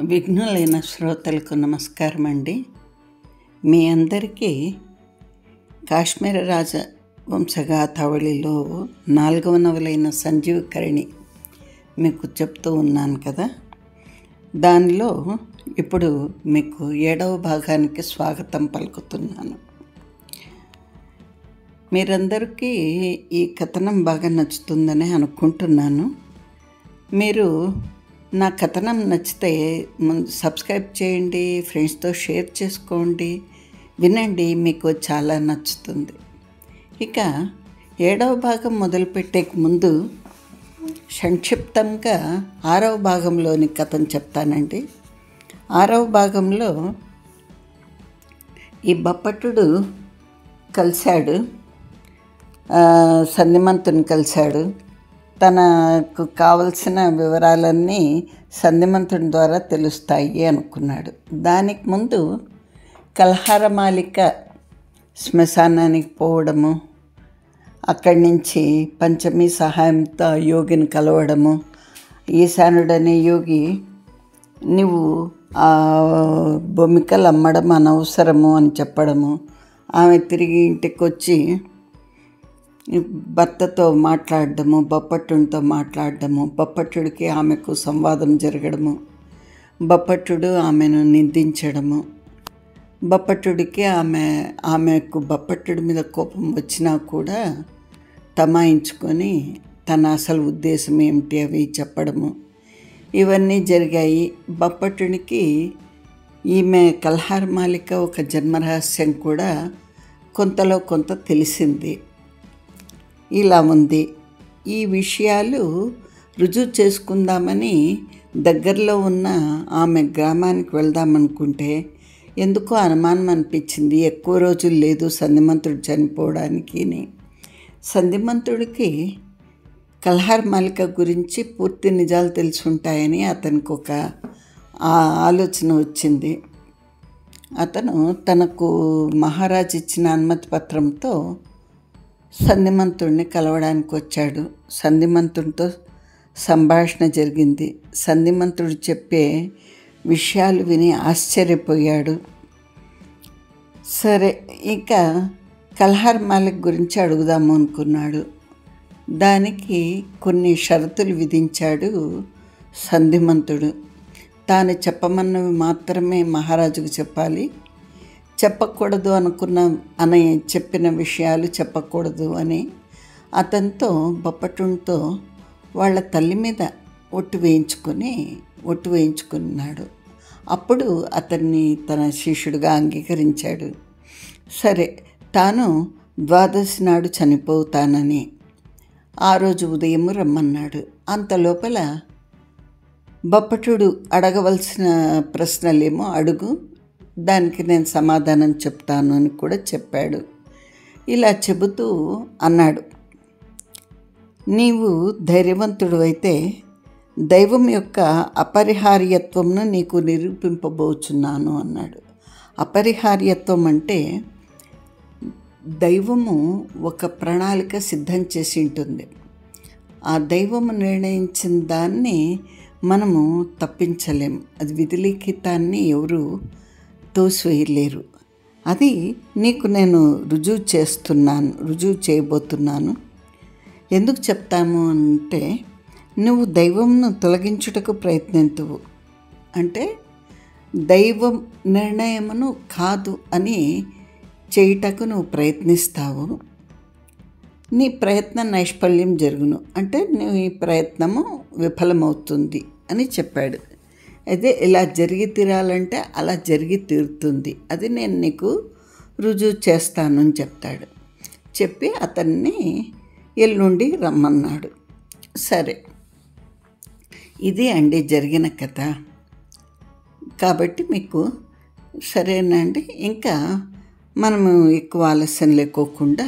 విఘ్నులైన శ్రోతలకు నమస్కారం అండి. మీ అందరికీ కాశ్మీర రాజవంశగాథావళిలో 4వ నవలైన సంజీవకరణి మీకు చెప్తూ ఉన్నాను కదా. దానిలో ఇప్పుడు మీకు 7వ భాగానికి స్వాగతం పలుకుతున్నాను. మీరందరికీ ఈ కథనం బాగా నచ్చుతుందని అనుకుంటున్నాను. మీరు నా కథనం నచ్చితే సబ్స్క్రైబ్ చేయండి, ఫ్రెండ్స్తో షేర్ చేసుకోండి, వినండి, మీకు చాలా నచ్చుతుంది. ఇక 7వ భాగం మొదలుపెట్టే ముందు సంక్షిప్తంగా 6వ భాగంలోని కథను చెప్తానండి. 6వ భాగంలో ఈ బప్పట్టుడు కలిశాడు, సంధిమంతుని కలిశాడు. తనకు కావలసిన వివరాలన్నీ సంధిమంతుని ద్వారా తెలుస్తాయి అనుకున్నాడు. దానికి ముందు కల్హారమాలిక శ్మశానానికి పోవడము, అక్కడి నుంచి పంచమి సహాయంతో యోగిని కలవడము, ఈశానుడనే యోగి నువ్వు ఆ భూమికలు అమ్మడం అనవసరము అని చెప్పడము, ఆమె తిరిగి ఇంటికి వచ్చి భర్తతో మాట్లాడడము, బప్పట్టుడితో మాట్లాడడము, బప్పట్టుడికి ఆమెకు సంవాదం జరగడము, బప్పట్టుడు ఆమెను నిందించడము, బప్పట్టుడికి ఆమెకు బప్పట్టుడి మీద కోపం వచ్చినా కూడా తమాయించుకొని తన అసలు ఉద్దేశం ఏమిటి అవి చెప్పడము, ఇవన్నీ జరిగాయి. బప్పట్టుడికి ఈమె కల్హారమాలిక ఒక జన్మరహస్యం కూడా కొంతలో కొంత తెలిసింది. ఇలా ఉంది. ఈ విషయాలు రుజువు చేసుకుందామని దగ్గరలో ఉన్న ఆమె గ్రామానికి వెళ్దామనుకుంటే ఎందుకో అనుమానం అనిపించింది. ఎక్కువ రోజులు లేదు సంధిమంతుడు చనిపోవడానికి. సంధిమంతుడికి కల్హారమాలిక గురించి పూర్తి నిజాలు తెలుసుంటాయని అతనికి ఒక ఆలోచన వచ్చింది. అతను తనకు మహారాజు ఇచ్చిన అనుమతి పత్రంతో సంధిమంతుడిని కలవడానికి వచ్చాడు. సంధిమంతుడితో సంభాషణ జరిగింది. సంధిమంతుడు చెప్పే విషయాలు విని ఆశ్చర్యపోయాడు. సరే, ఇక కల్హారమాలిక గురించి అడుగుదాము అనుకున్నాడు. దానికి కొన్ని షరతులు విధించాడు సంధిమంతుడు. తాను చెప్పమన్నవి మాత్రమే మహారాజుకు చెప్పాలి, చెప్పకూడదు అని చెప్పిన విషయాలు చెప్పకూడదు అని అతనితో బప్పట్టునితో వాళ్ళ తల్లి మీద ఒట్టు వేయించుకున్నాడు. అప్పుడు అతన్ని తన శిష్యుడిగా అంగీకరించాడు. సరే, తాను 12 నాడు చనిపోతానని ఆ రోజు ఉదయం రమ్మన్నాడు. అంతలోపల బప్పట్టుడు అడగవలసిన ప్రశ్నలేమో అడుగు, దానికి నేను సమాధానం చెప్తాను అని కూడా చెప్పాడు. ఇలా చెబుతూ అన్నాడు, నీవు ధైర్యవంతుడు అయితే దైవం యొక్క అపరిహార్యత్వంను నీకు నిరూపింపబోచున్నాను అన్నాడు. అపరిహార్యత్వం అంటే దైవము ఒక ప్రణాళిక సిద్ధం చేసి ఉంటుంది. ఆ దైవము నిర్ణయించిన దాన్ని మనము తప్పించలేం. అది విధిలిఖితాన్ని ఎవరు తోసివేయలేరు. అది నీకు నేను రుజువు చేయబోతున్నాను. ఎందుకు చెప్తాము అంటే, నువ్వు దైవంను తొలగించుటకు ప్రయత్నింతువు అంటే దైవం నిర్ణయమును కాదు అని చేయుటకు నువ్వు ప్రయత్నిస్తావు. నీ ప్రయత్న నైష్ఫల్యం జరుగును అంటే నీ ప్రయత్నము విఫలమవుతుంది అని చెప్పాడు. అయితే ఇలా జరిగి తీరాలంటే అలా జరిగి తీరుతుంది, అది నేను నీకు రుజువు చేస్తాను అని చెప్తాడు. చెప్పి అతన్ని ఎల్లుండి రమ్మన్నాడు. సరే, ఇది అండి జరిగిన కథ. కాబట్టి మీకు సరేనండి. ఇంకా మనము ఎక్కువ ఆలస్యం లేకోకుండా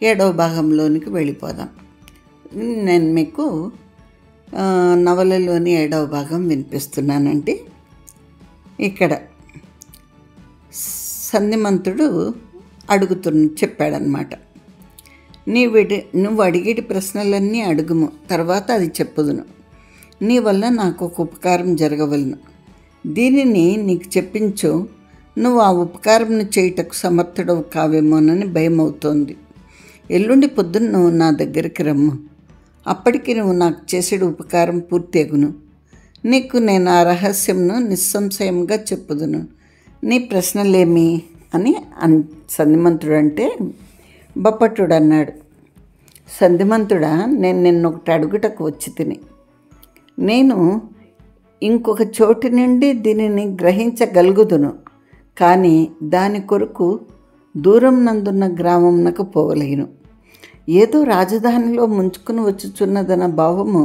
7వ భాగంలోనికి వెళ్ళిపోదాం. నేను మీకు నవలలోని 7వ భాగం వినిపిస్తున్నానండి. ఇక్కడ సంధిమంతుడు చెప్పాడనమాట, నువ్వు అడిగేటి ప్రశ్నలన్నీ అడుగుము, తర్వాత అది చెప్పుదును. నీ వల్ల నాకు ఒక ఉపకారం జరగవలను. దీనిని నీకు చెప్పించు, నువ్వు ఆ ఉపకారంను చేయుటకు సమర్థుడవు కావేమోనని భయమవుతోంది. ఎల్లుండి పొద్దున్న నువ్వు నా దగ్గరికి రమ్ము. అప్పటికి నువ్వు నాకు చేసేడు ఉపకారం పూర్తి అగును. నీకు నేను ఆ రహస్యంను నిస్సంశయంగా చెప్పుదును. నీ ప్రశ్నలేమి అని సంధిమంతుడు అంటే, బప్పట్టుడు అన్నాడు, సంధిమంతుడా, నేను నిన్నొకటి అడుగుటకు వచ్చి తిని. నేను ఇంకొక చోటు నుండి దీనిని గ్రహించగలుగుదును, కానీ దాని కొరకు దూరం నందున్న గ్రామంనకు పోవలేను. ఏదో రాజధానిలో ముంచుకుని వచ్చుచున్నదన్న భావము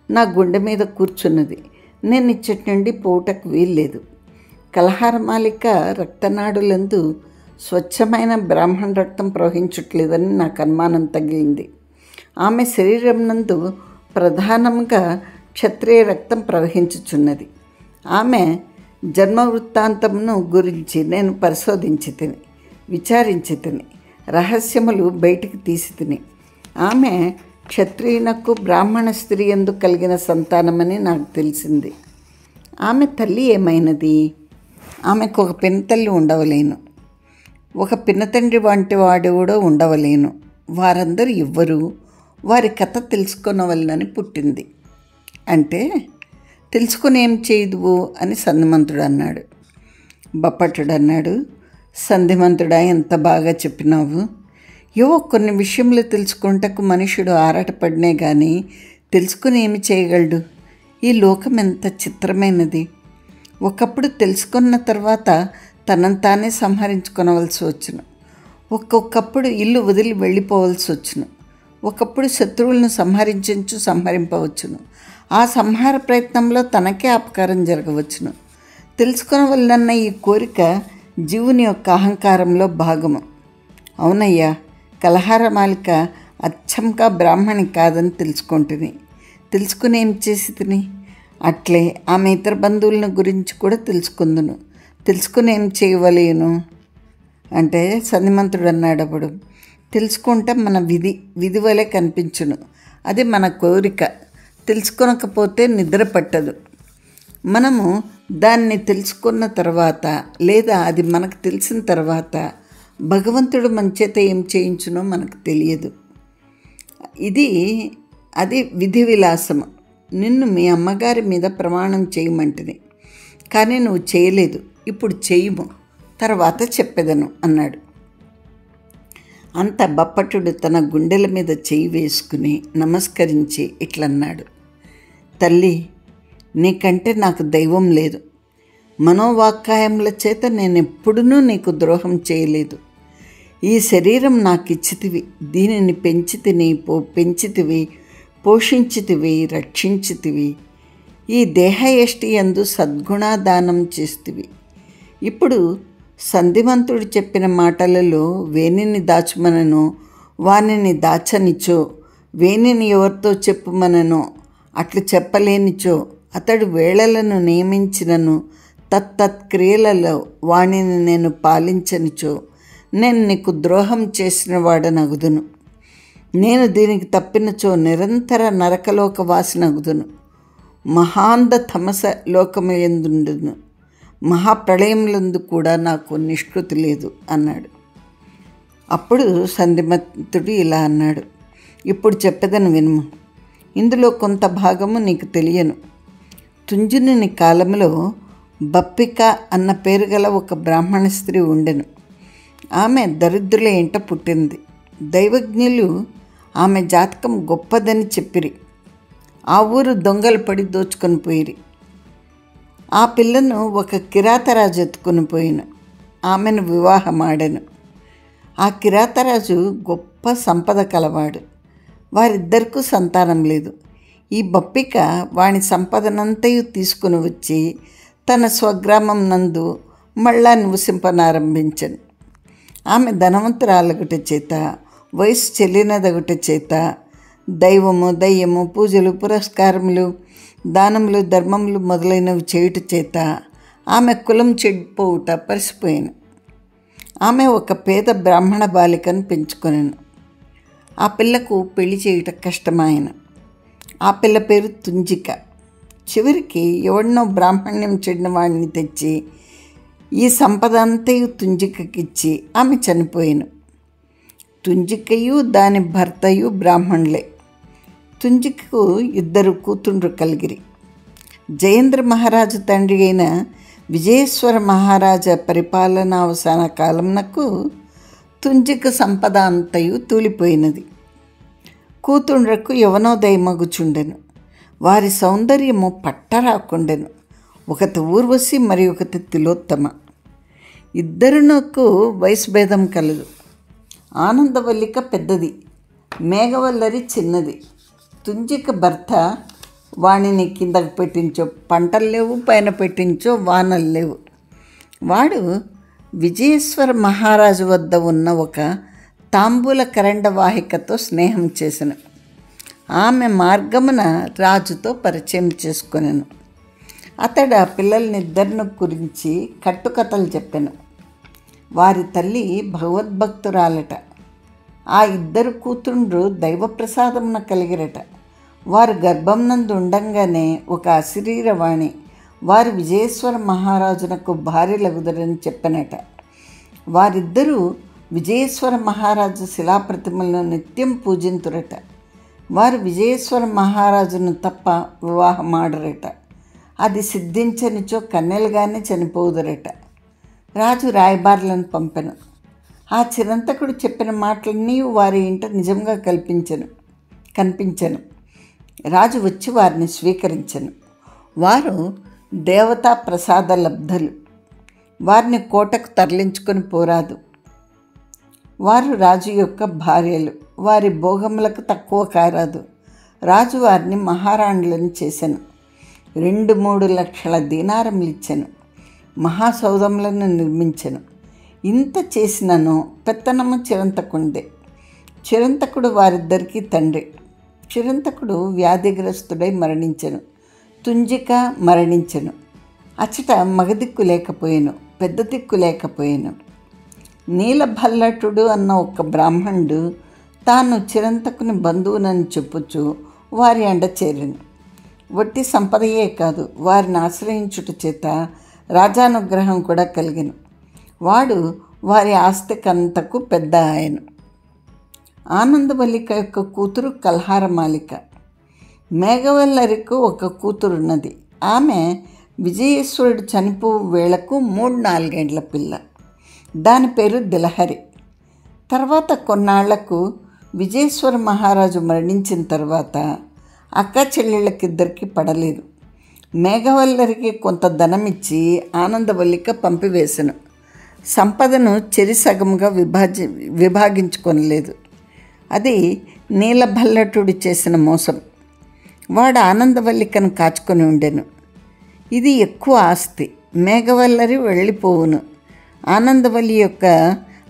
నా గుండె మీద కూర్చున్నది. నేను ఇచ్చటి నుండి పోవుటకు వీల్లేదు. కలహారమాలిక రక్తనాడులందు స్వచ్ఛమైన బ్రాహ్మణ రక్తం ప్రవహించట్లేదని నాకు అనుమానం తగిలింది. ఆమె శరీరం నందు ప్రధానంగా క్షత్రియ రక్తం ప్రవహించుచున్నది. ఆమె జన్మ వృత్తాంతమును గురించి నేను పరిశోధించి తిని, విచారించి తిని, రహస్యములు బయటికి తీసి తిని. ఆమె క్షత్రియునకు బ్రాహ్మణ స్త్రీ ఎందుకు కలిగిన సంతానమని నాకు తెలిసింది. ఆమె తల్లి ఏమైనది? ఆమెకు ఒక పినతల్లి ఉండవలేను, ఒక పినతండ్రి వంటి వాడు కూడా ఉండవలేను. వారందరూ ఎవ్వరు? వారి కథ తెలుసుకొనవలనని పుట్టింది. అంటే తెలుసుకుని ఏం చేయదువు అని సంధిమంతుడు అన్నాడు. బప్పట్టుడు అన్నాడు, సంధిమంతుడా, ఎంత బాగా చెప్పినావు. ఏవో కొన్ని విషయములు తెలుసుకుంటకు మనుషుడు ఆరాటపడినే కానీ తెలుసుకుని ఏమి చేయగలడు? ఈ లోకం ఎంత చిత్రమైనది. ఒకప్పుడు తెలుసుకున్న తర్వాత తనను తానే సంహరించుకొనవలసి వచ్చును. ఒక్కొక్కప్పుడు ఇల్లు వదిలి వెళ్ళిపోవలసి వచ్చును. ఒకప్పుడు శత్రువులను సంహరింపవచ్చును. ఆ సంహార ప్రయత్నంలో తనకే అపకారం జరగవచ్చును. తెలుసుకొనవలనన్న ఈ కోరిక జీవుని యొక్క అహంకారంలో భాగము. అవునయ్యా, కలహారమాలిక అచ్చంగా బ్రాహ్మణి కాదని తెలుసుకుని ఏం చేసి తిని. అట్లే ఆమె ఇతర బంధువులను గురించి కూడా తెలుసుకుని ఏం చేయవలేను అంటే, సంధిమంతుడు అన్నాడు అప్పుడు, తెలుసుకుంటే మన విధి వలె కనిపించును. అది మన కోరిక. తెలుసుకొనకపోతే నిద్ర పట్టదు. మనము దాన్ని తెలుసుకున్న తర్వాత, లేదా అది మనకు తెలిసిన తర్వాత భగవంతుడు మన చేత ఏం చేయించునో మనకు తెలియదు. అది విధి విలాసము. నిన్ను మీ అమ్మగారి మీద ప్రమాణం చేయమంటిని, కానీ నువ్వు చేయలేదు. ఇప్పుడు చెయ్యము, తర్వాత చెప్పెదను అన్నాడు. అంత బప్పట్టుడు తన గుండెల మీద చేయి వేసుకుని నమస్కరించి ఇట్లన్నాడు, తల్లి, నీకంటే నాకు దైవం లేదు. మనోవాక్కాయముల చేత నేనెప్పుడూ నీకు ద్రోహం చేయలేదు. ఈ శరీరం నాకు ఇచ్చితివి, దీనిని పెంచితివి, పోషించితివి, రక్షించితివి. ఈ దేహయష్టి యందు సద్గుణాదానం చేస్తివి. ఇప్పుడు సంధిమంతుడు చెప్పిన మాటలలో వేనిని దాచుమననో వానిని దాచనిచో, వేనిని ఎవరితో చెప్పుమననో అట్లు చెప్పలేనిచో, అతడు వేళలను నియమించినను తత్క్రియలలో వాణిని నేను పాలించనిచో, నేను నీకు ద్రోహం చేసిన వాడనగుదును. నేను దీనికి తప్పినచో నిరంతర నరకలోక వాసినగుదును. మహాంధ తమస లోకములందుండును. మహాప్రళయములందు కూడా నాకు నిష్కృతి లేదు అన్నాడు. అప్పుడు సంధిమంతుడు ఇలా అన్నాడు, ఇప్పుడు చెప్పేదని వినుము. ఇందులో కొంత భాగము నీకు తెలియను. తుంజుని కాలంలో బప్పిక అన్న పేరు గల ఒక బ్రాహ్మణ స్త్రీ ఉండెను. ఆమె దరిద్రుల ఇంట పుట్టింది. దైవజ్ఞులు ఆమె జాతకం గొప్పదని చెప్పిరి. ఆ ఊరు దొంగలు పడి దోచుకొని పోయిరి. ఆ పిల్లను ఒక కిరాతరాజు ఎత్తుకొని పోయిన. ఆమెను వివాహమాడెను. ఆ కిరాతరాజు గొప్ప సంపద కలవాడు. వారిద్దరికీ సంతానం లేదు. ఈ బప్పిక వాని సంపదనంతయు తీసుకుని వచ్చి తన స్వగ్రామం నందు మళ్ళా నివసింపనారంభించను. ఆమె ధనవంతురాలగుట చేత, వయసు చెల్లినదగుట చేత, దయ్యము, పూజలు, పురస్కారములు, దానములు, ధర్మములు మొదలైనవి చేయుట చేత ఆమె కులం చెడిపోవుట పరిసిపోయాను. ఆమె ఒక పేద బ్రాహ్మణ బాలికను పెంచుకొనెను. ఆ పిల్లకు పెళ్లి చేయుట కష్టమాయన. ఆ పిల్ల పేరు తుంజిక. చివరికి ఎవడినో బ్రాహ్మణ్యం చెడిన వాడిని తెచ్చి ఈ సంపద అంతయు తుంజికకిచ్చి ఆమె చనిపోయాను. తుంజికయు దాని భర్తయు బ్రాహ్మణులే. తుంజికకు 2 కూతుండ్రు కలిగిరి. జయేంద్ర మహారాజు తండ్రి అయిన విజయేశ్వర మహారాజా పరిపాలనావసాన కాలంనకు తుంజిక సంపద అంతయు తూలిపోయినది. కూతుండ్రకు యవనోదయమగుచుండెను. వారి సౌందర్యము పట్టరాకుండెను. ఒకటి ఊర్వశి మరి ఒకటి తిలోత్తమ. 2 వయసు భేదం కలదు. ఆనందవల్లిక పెద్దది, మేఘవల్లరి చిన్నది. తుంజిక భర్త వాణిని కిందకు పెట్టించో పంటలు లేవు, పైన పెట్టించో వానలు లేవు. వాడు విజయేశ్వర మహారాజు వద్ద ఉన్న ఒక తాంబూల కరండవాహికతో స్నేహం చేసెను. ఆమె మార్గమున రాజుతో పరిచయం చేసుకొనెను. అతడు ఆ పిల్లల్నిద్దరిని గురించి కట్టుకథలు చెప్పెను. వారి తల్లి భగవద్భక్తురాలట. ఆ 2 కూతుండ్రు దైవప్రసాదమున కలిగిరట. వారు గర్భంనందు ఉండంగానే ఒక అశరీరవాణి వారి విజయేశ్వర మహారాజునకు భార్యలగుదరని చెప్పనట. వారిద్దరూ విజయేశ్వర మహారాజు శిలాప్రతిమలను నిత్యం పూజింతురట. వారు విజయేశ్వర మహారాజును తప్ప వివాహమాడరట. అది సిద్ధించనిచో కన్నెలుగానే చనిపోదురట. రాజు రాయబారులను పంపెను. ఆ చిరంతకుడు చెప్పిన మాటలన్నీ వారి ఇంట నిజంగా కనిపించెను. రాజు వచ్చి వారిని స్వీకరించెను. వారు దేవతా ప్రసాద లబ్ధులు. వారిని కోటకు తరలించుకొని పోరాదు. వారు రాజు యొక్క భార్యలు. వారి భోగములకు తక్కువ కారాదు. రాజు వారిని మహారాణులను చేసెను. 2-3 లక్షల దీనారములు ఇచ్చెను. మహాసౌధములను నిర్మించెను. ఇంత చేసినను పెత్తనము చిరంతకుండే. చిరంతకుడు వారిద్దరికీ తండ్రి. చిరంతకుడు వ్యాధిగ్రస్తుడై మరణించెను. తుంజిక మరణించెను. అచ్చట మగదిక్కు లేకపోయాను, పెద్ద దిక్కు లేకపోయాను. నీలభల్లటుడు అన్న ఒక బ్రాహ్మణుడు తాను చిరంతకుని బంధువునని చెప్పుచు వారి అండ చేరెను. వట్టి సంపదయే కాదు, వారిని ఆశ్రయించుట చేత రాజానుగ్రహం కూడా కలిగెను. వాడు వారి ఆస్తికంతకు పెద్ద ఆయన. ఆనందవల్లిక యొక్క కూతురు కల్హారమాలిక. మేఘవల్లరికి ఒక కూతురున్నది. ఆమె విజయేశ్వరుడు చనిపో వేళకు 3-4 ఏండ్ల పిల్ల. దాని పేరు దిలహరి. తర్వాత కొన్నాళ్లకు విజయేశ్వర మహారాజు మరణించిన తర్వాత అక్క చెల్లెళ్ళకిద్దరికి పడలేదు. మేఘవల్లరికి కొంత ధనమిచ్చి ఆనందవల్లిక పంపివేశను. సంపదను చెరిసగముగా విభాగించుకొనలేదు. అది నీలభల్లటుడు చేసిన మోసం. వాడు ఆనందవల్లికను కాచుకొని ఉండెను. ఇది ఎక్కువ ఆస్తి. మేఘవల్లరి వెళ్ళిపోవును.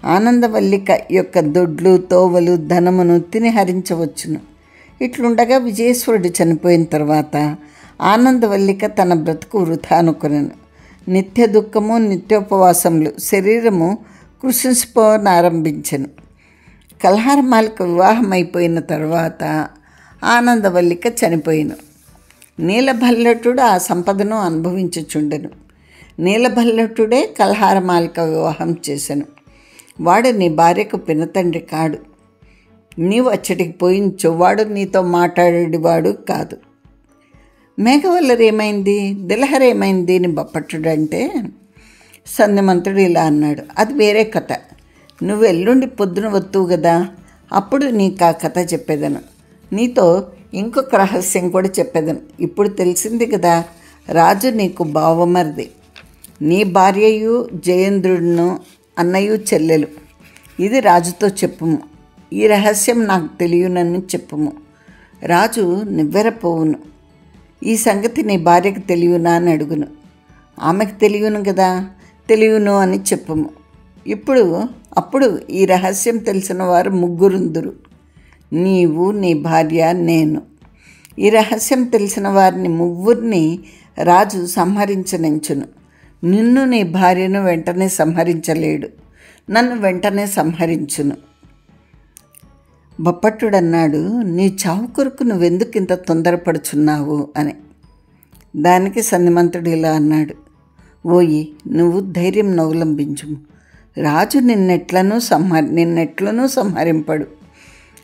ఆనందవల్లిక యొక్క దొడ్లు తోవలు ధనమును తిని హరించవచ్చును. ఇట్లుండగా విజయేశ్వరుడు చనిపోయిన తర్వాత ఆనందవల్లిక తన బ్రతుకు వృథా అనుకొనెను. నిత్య దుఃఖము, నిత్యోపవాసములు, శరీరము కృషించిపోనారంభించెను. కల్హారమాలిక వివాహం అయిపోయిన తర్వాత ఆనందవల్లిక చనిపోయిను. నీలభల్లటుడు ఆ సంపదను అనుభవించుచుండెను. నీలభల్లటుడే కల్హారమాలిక వివాహం చేసెను. వాడు నీ భార్యకు పినతండ్రి కాడు. నీవు అచ్చటికి పోయించో వాడు నీతో మాట్లాడేవాడు కాదు. మేఘవల్లరి ఏమైంది, దిలహరి ఏమైంది అని బప్పట్టుడంటే సంధ్యమంతుడు ఇలా అన్నాడు. అది వేరే కథ. నువ్వు ఎల్లుండి పొద్దున వత్తువు కదా, అప్పుడు నీకు ఆ కథ చెప్పేదను. నీతో ఇంకొక రహస్యం కూడా చెప్పేదను. ఇప్పుడు తెలిసింది కదా, రాజు నీకు బావమరిది. నీ భార్యయు జయేంద్రుడును అన్నయ్య చెల్లెలు. ఇది రాజుతో చెప్పుము. ఈ రహస్యం నాకు తెలియనని చెప్పుము. రాజు నివ్వెరపోవును. ఈ సంగతి నీ భార్యకు తెలియనా అని అడుగును. ఆమెకు తెలియను కదా, తెలియను అని చెప్పుము. అప్పుడు ఈ రహస్యం తెలిసిన వారు 3 నీవు, నీ భార్య, నేను. ఈ రహస్యం తెలిసిన వారిని 3 రాజు సంహరించనించును. నిన్ను, నీ భార్యను వెంటనే సంహరించలేడు. నన్ను వెంటనే సంహరించును. బప్పట్టుడన్నాడు, నీ చావు కొరకు నువ్వెందుకు ఇంత తొందరపడుచున్నావు అని. దానికి సంధిమంతుడు ఇలా అన్నాడు, ఓయి నువ్వు ధైర్యం అవలంబించుము. రాజు నిన్నెట్లనూ సంహరింపడు.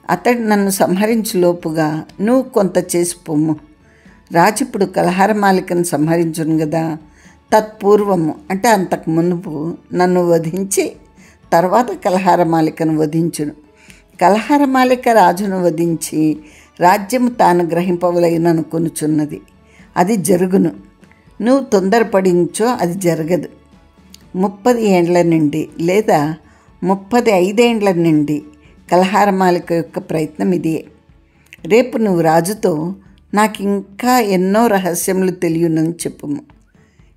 అతడు నన్ను సంహరించు లోపుగా నువ్వు కొంత చేసి పొమ్ము. రాజు ఇప్పుడు కలహారమాలికను సంహరించును కదా, తత్పూర్వము అంటే అంతకు మునుపు నన్ను వధించి తర్వాత కలహారమాలికను వధించును. కలహారమాలిక రాజును వధించి రాజ్యము తాను గ్రహింపవలెననుకొనుచున్నది. అది జరుగును. నువ్వు తొందరపడించో అది జరగదు. 30 ఏండ్ల నుండి లేదా 35 ఏండ్ల నుండి కలహారమాలిక యొక్క ప్రయత్నం ఇదే. రేపు నువ్వు రాజుతో నాకు ఇంకా ఎన్నో రహస్యములు తెలియనని చెప్పుము.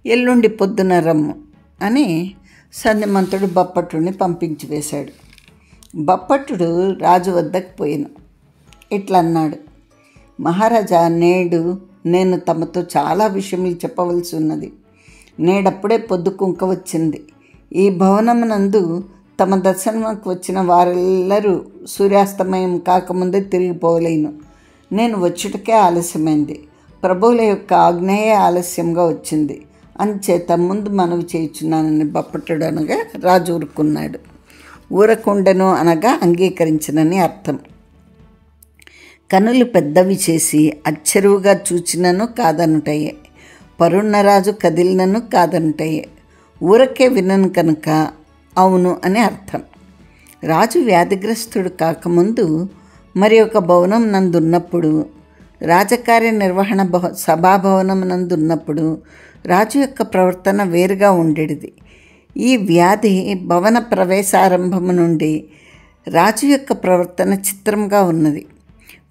ఎల్లుండి పొద్దున రమ్ము అని సంధిమంతుడు బప్పట్టుడిని పంపించి వేశాడు. బప్పట్టుడు రాజు వద్దకు పోయాను. ఇట్లా అన్నాడు, మహారాజా, నేడు నేను తమతో చాలా విషయములు చెప్పవలసి ఉన్నది. నేడప్పుడే పొద్దు కుంక వచ్చింది. ఈ భవనమునందు తమ దర్శనముకు వచ్చిన వారెల్లరూ సూర్యాస్తమయం కాకముందే తిరిగిపోలేను. నేను వచ్చుటకే ఆలస్యమైంది. ప్రభువుల యొక్క ఆజ్ఞయే ఆలస్యంగా వచ్చింది. అంచేత ముందు మనవి చేయుచున్నానని బప్పట్టుడు అనగా రాజు ఊరుకున్నాడు. ఊరకుండెను అనగా అంగీకరించినని అర్థం. కనులు పెద్దవి చేసి అచ్చెరువుగా చూచినను కాదనుటయే. పరున్నరాజు కదిలినను కాదనుటయే. ఊరకే వినను కనుక అవును అని అర్థం. రాజు వ్యాధిగ్రస్తుడు కాకముందు మరి ఒక భవనం నందున్నప్పుడు, రాజకార్య నిర్వహణ సభాభవనం నందున్నప్పుడు రాజు యొక్క ప్రవర్తన వేరుగా ఉండేది. ఈ వ్యాధి భవన ప్రవేశారంభము నుండి రాజు యొక్క ప్రవర్తన చిత్రంగా ఉన్నది.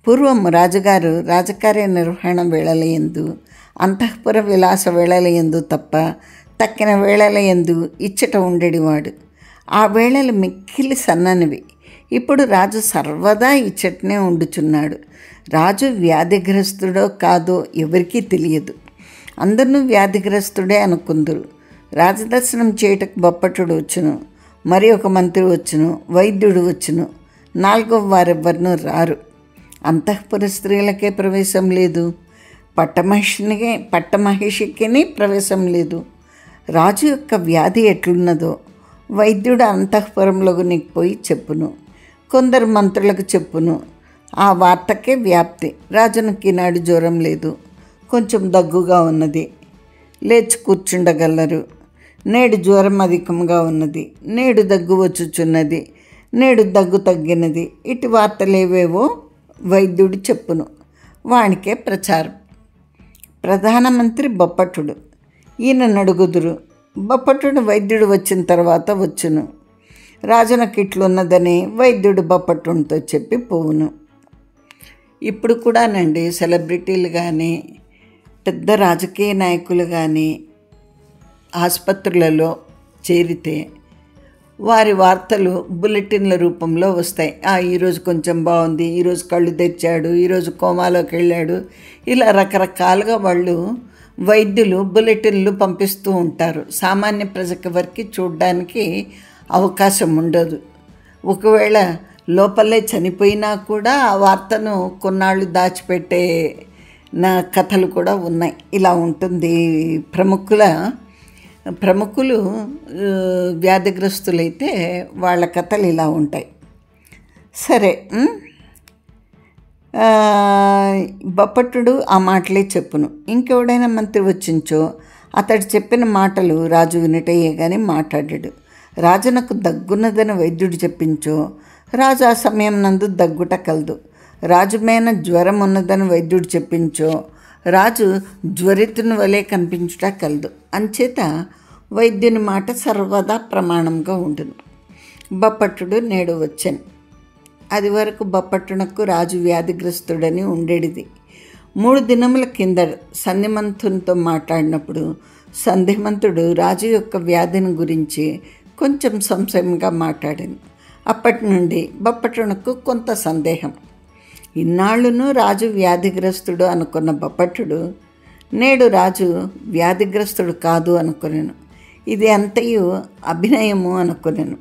పూర్వం రాజుగారు రాజకార్య నిర్వహణ వేళలయందు, అంతఃపుర విలాస వేళలయందు తప్ప తక్కిన వేళలయందు ఇచ్చట ఉండేవాడు. ఆ వేళలు మిక్కిలి సన్ననివి. ఇప్పుడు రాజు సర్వదా ఇచ్చటనే ఉండుచున్నాడు. రాజు వ్యాధిగ్రస్తుడో కాదో ఎవరికీ తెలియదు. అందరూ వ్యాధిగ్రస్తుడే అనుకుందరు. రాజదర్శనం చేయుటకు బప్పట్టుడు వచ్చును, మరి ఒక మంత్రి వచ్చును, వైద్యుడు వచ్చును. 4వ వారెవ్వరూ రారు. అంతఃపుర స్త్రీలకే ప్రవేశం లేదు, పట్టమహిషికి ప్రవేశం లేదు. రాజు యొక్క వ్యాధి ఎట్లున్నదో వైద్యుడు అంతఃపురంలోకి పోయి చెప్పును, కొందరు మంత్రులకు చెప్పును. ఆ వార్తకే వ్యాప్తి. రాజునికి ఈనాడు జ్వరం లేదు, కొంచెం దగ్గుగా ఉన్నది, లేచి కూర్చుండగలరు. నేడు జ్వరం అధికంగా ఉన్నది, నేడు దగ్గు వచ్చుచున్నది, నేడు దగ్గు తగ్గినది. ఇటు వార్తలేవేవో వైద్యుడు చెప్పును. వానికే ప్రచారం. ప్రధానమంత్రి బప్పట్టుడు. ఈయన నడుగుదురు. బప్పట్టుడు వైద్యుడు వచ్చిన తర్వాత వచ్చును. రాజునకు ఇట్లున్నదని వైద్యుడు బప్పట్టునితో చెప్పి పోవును. ఇప్పుడు కూడానండి సెలబ్రిటీలు కానీ పెద్ద రాజకీయ నాయకులు కానీ ఆసుపత్రులలో చేరితే వారి వార్తలు బులెటిన్ల రూపంలో వస్తాయి. ఈరోజు కొంచెం బాగుంది, ఈరోజు కళ్ళు తెచ్చాడు, ఈరోజు కోమాలోకి వెళ్ళాడు. ఇలా రకరకాలుగా వాళ్ళు వైద్యులు బులెటిన్లు పంపిస్తూ ఉంటారు. సామాన్య ప్రజకి వరకు చూడడానికి అవకాశం ఉండదు. ఒకవేళ లోపలే చనిపోయినా కూడా ఆ వార్తను కొన్నాళ్ళు దాచిపెట్టే కథలు కూడా ఉన్నాయి. ఇలా ఉంటుంది. ప్రముఖులు వ్యాధిగ్రస్తులైతే వాళ్ళ కథలు ఇలా ఉంటాయి. సరే, బప్పట్టుడు ఆ మాటలే చెప్పును. ఇంకెవడైనా మంత్రి వచ్చించో అతడు చెప్పిన మాటలు రాజు వినటయ్యే కానీ మాట్లాడాడు. రాజునకు దగ్గున్నదని వైద్యుడు చెప్పించో రాజు ఆ సమయం నందు దగ్గుట కలదు. రాజు మీద జ్వరం ఉన్నదని వైద్యుడు చెప్పించో రాజు జ్వరితుని వలె కనిపించుట కలదు. అంచేత వైద్యుని మాట సర్వదా ప్రమాణంగా ఉండును. బప్పట్టుడు నేడు వచ్చాను. అది వరకు బప్పట్టునకు రాజు వ్యాధిగ్రస్తుడని ఉండేది. 3 దినముల కింద సంధిమంతునితో మాట్లాడినప్పుడు సంధిమంతుడు రాజు యొక్క వ్యాధిని గురించి కొంచెం సంశయంగా మాట్లాడాను. అప్పటి నుండి బప్పట్టునకు కొంత సందేహం. ఇన్నాళ్ళునూ రాజు వ్యాధిగ్రస్తుడు అనుకున్న బప్పట్టుడు నేడు రాజు వ్యాధిగ్రస్తుడు కాదు అనుకున్నాను. ఇది అంతయు అభినయము అనుకున్నాను.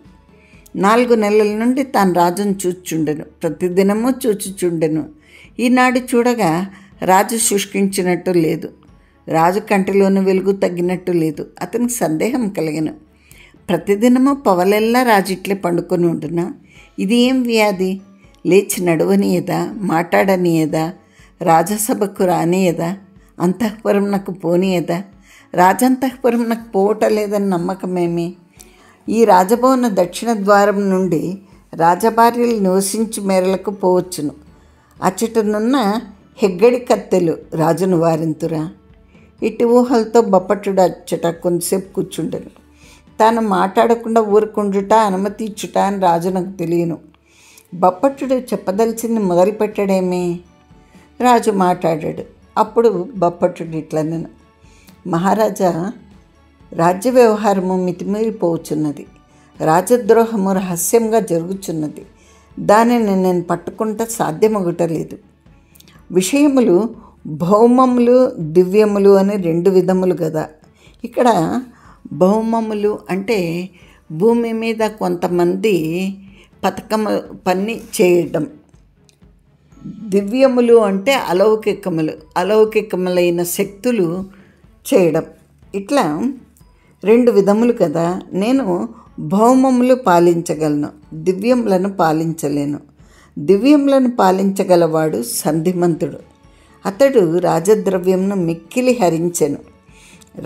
4 నెలల నుండి తాను రాజును చూచుచుండెను, ప్రతిదినము చూచుచుండెను. ఈనాడు చూడగా రాజు శుష్కించినట్టు లేదు. రాజు కంటిలోని వెలుగు తగ్గినట్టు లేదు. అతనికి సందేహం కలిగెను. ప్రతిదినము పవలెల్లా రాజు ఇట్లే పండుకొని ఉంటున్నా, ఇది ఏం వ్యాధి? లేచి నడవనీయదా, మాట్లాడనీయదా, రాజసభకు రానియదా, అంతఃపురంనకు పోనీయదా? రాజంతఃపురంనకు పోవటలేదని నమ్మకమేమి? ఈ రాజభవన దక్షిణ ద్వారం నుండి రాజభార్యలు నివసించు మేరలకు పోవచ్చును. అచ్చటనున్న హెగ్గడి కత్తెలు రాజును వారింతురా. ఇటు ఊహలతో బప్పట్టుడు అచ్చట కొంతసేపు కూర్చుండెను. తాను మాట్లాడకుండా ఊరుకుండుట అనుమతి ఇచ్చుట అని రాజునకు తెలియను. బప్పట్టుడు చెప్పదలిచింది మొదలుపెట్టాడేమి? రాజు మాట్లాడాడు. అప్పుడు బప్పట్టుడు ఇట్లనెను, మహారాజా, రాజ్య వ్యవహారము మితిమీరిపోవచ్చున్నది. రాజద్రోహము రహస్యంగా జరుగుచున్నది. దానిని నేను పట్టుకుంటే సాధ్యమగుటలేదు. విషయములు భౌమములు దివ్యములు అని 2 విధములు కదా. ఇక్కడ భౌమములు అంటే భూమి మీద కొంతమంది పథకము పని చేయడం, దివ్యములు అంటే అలౌకికములైన శక్తులు చేయడం. ఇట్లా 2 విధములు కదా. నేను భౌమములు పాలించగలను, దివ్యములను పాలించలేను. దివ్యములను పాలించగలవాడు సంధిమంతుడు. అతడు రాజద్రవ్యంను మిక్కిలి హరించెను.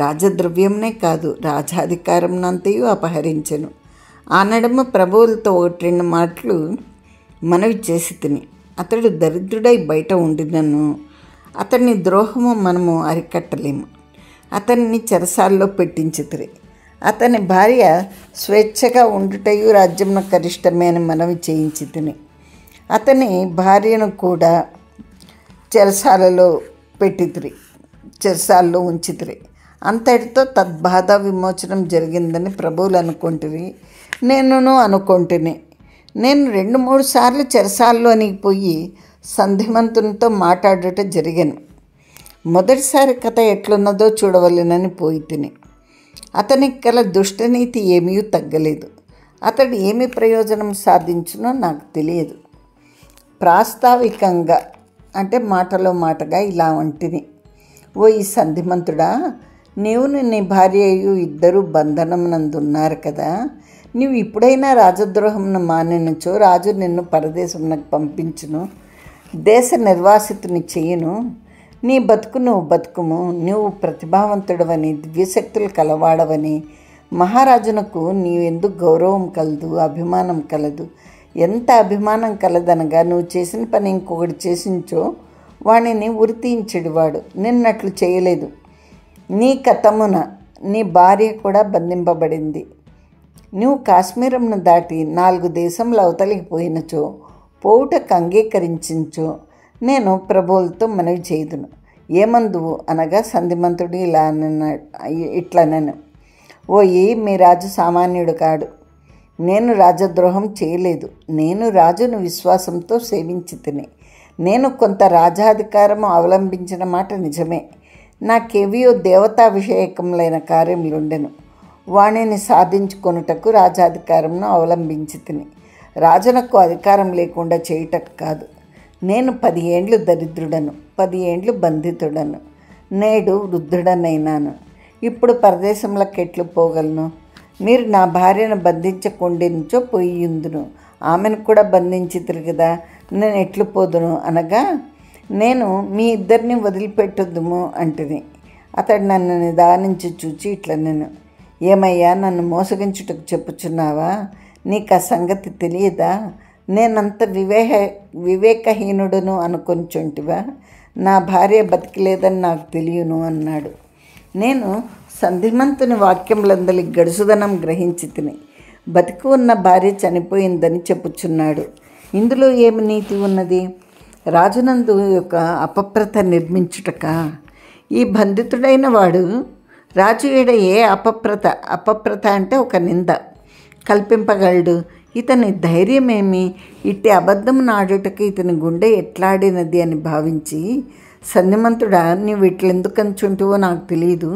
రాజద్రవ్యంనే కాదు, రాజాధికారంనంతయు అపహరించెను. ఆ నడుమ ప్రభువులతో 1-2 మాటలు మనవి చేసి తిని, అతడు దరిద్రుడై బయట ఉండినను అతని ద్రోహము మనము అరికట్టలేము. అతన్ని చెరసాల్లో పెట్టించితిరి. అతని భార్య స్వేచ్ఛగా ఉండుటయు రాజ్యంలో కరిష్టమే అని మనవి చేయించి తిని, అతని భార్యను కూడా చెరసాలలో చెరసాల్లో ఉంచితిరి. అంతటితో తద్బాధ విమోచనం జరిగిందని ప్రభువులు అనుకుంటురి. నేనును అనుకుంటుని. నేను 2-3 సార్లు చెరసాల్లోనికి పోయి సంధిమంతునితో మాట్లాడుట జరిగాను. మొదటిసారి కథ ఎట్లున్నదో చూడవలెనని పోయి తిని. అతనికి గల దుష్టనీతి ఏమీ తగ్గలేదు. అతడు ఏమి ప్రయోజనం సాధించునో నాకు తెలియదు. ప్రాస్తావికంగా అంటే మాటలో మాటగా ఇలా వంటిని, ఓ ఈ సంధిమంతుడా, నీవును నీ భార్యయు 2 బంధనమునందున్నారు కదా. నీవు ఇప్పుడైనా రాజద్రోహమును మానినచో రాజు నిన్ను పరదేశమునకు పంపించును, దేశ నిర్వాసితుని చెయ్యను. నీ బతుకు నువ్వు బతుకుము. నువ్వు ప్రతిభావంతుడవని, దివ్యశక్తులు కలవాడవని, మహారాజునకు నీవెందుకు గౌరవం కలదు, అభిమానం కలదు. ఎంత అభిమానం కలదనగా నువ్వు చేసిన పని ఇంకొకటి చేసించో వాణిని ఉరితీయించెడివాడు. నిన్నట్లు చేయలేదు. నీ కథమున నీ భార్య కూడా బంధింపబడింది. నువ్వు కాశ్మీరంను దాటి 4 దేశములు అవతలికి పోయినచో, పోవుటకు అంగీకరించించో నేను ప్రభువులతో మనవి చేయుదును. ఏమందువు అనగా సంధిమంతుడు ఇట్లనను, ఓయి మీ రాజు సామాన్యుడు కాడు. నేను రాజద్రోహం చేయలేదు. నేను రాజును విశ్వాసంతో సేవించి తిని. నేను కొంత రాజాధికారము అవలంబించిన మాట నిజమే. నాకేవియో దేవతా విషయకములైన కార్యములుండెను. వాణిని సాధించుకొనుటకు రాజాధికారంను అవలంబించి తిని. రాజునకు అధికారం లేకుండా చేయుటకు కాదు. నేను 10 ఏండ్లు దరిద్రుడను, 10 ఏండ్లు బంధితుడను. నేడు వృద్ధుడనైనాను. ఇప్పుడు పరదేశంలోకి ఎట్లు పోగలను? మీరు నా భార్యను బంధించకుండించో పోయిందును, ఆమెను కూడా బంధించితిరి కదా, నేను ఎట్లు పోదును అనగా, నేను మీ ఇద్దరిని వదిలిపెట్టుదుము అంటిని. అతడు నన్ను నిదానించి చూచి ఇట్లనెను, ఏమయ్యా, నన్ను మోసగించుటకు చెప్పుచున్నావా? నీకు ఆ సంగతి తెలియదా? నేనంత వివేకహీనుడును అనుకొనిచుంటివా? నా భార్య బతికిలేదని నాకు తెలియను అన్నాడు. నేను సంధిమంతుని వాక్యములందలి గడుసుదనం గ్రహించి తిని. బతికి ఉన్న భార్య చనిపోయిందని చెప్పుచున్నాడు. ఇందులో ఏమి నీతి ఉన్నది? రాజునందు యొక్క అపప్రత నిర్మించుటక? ఈ బంధితుడైన వాడు రాజు ఏడ ఏ అపప్రత అంటే ఒక నింద కల్పింపగలడు? ఇతని ధైర్యమేమి? ఇట్టి అబద్ధం నాడుటకి ఇతని గుండె ఎట్లాడినది అని భావించి, సంధిమంతుడా, నీవు ఇట్లెందుకంచుంటువో నాకు తెలియదు.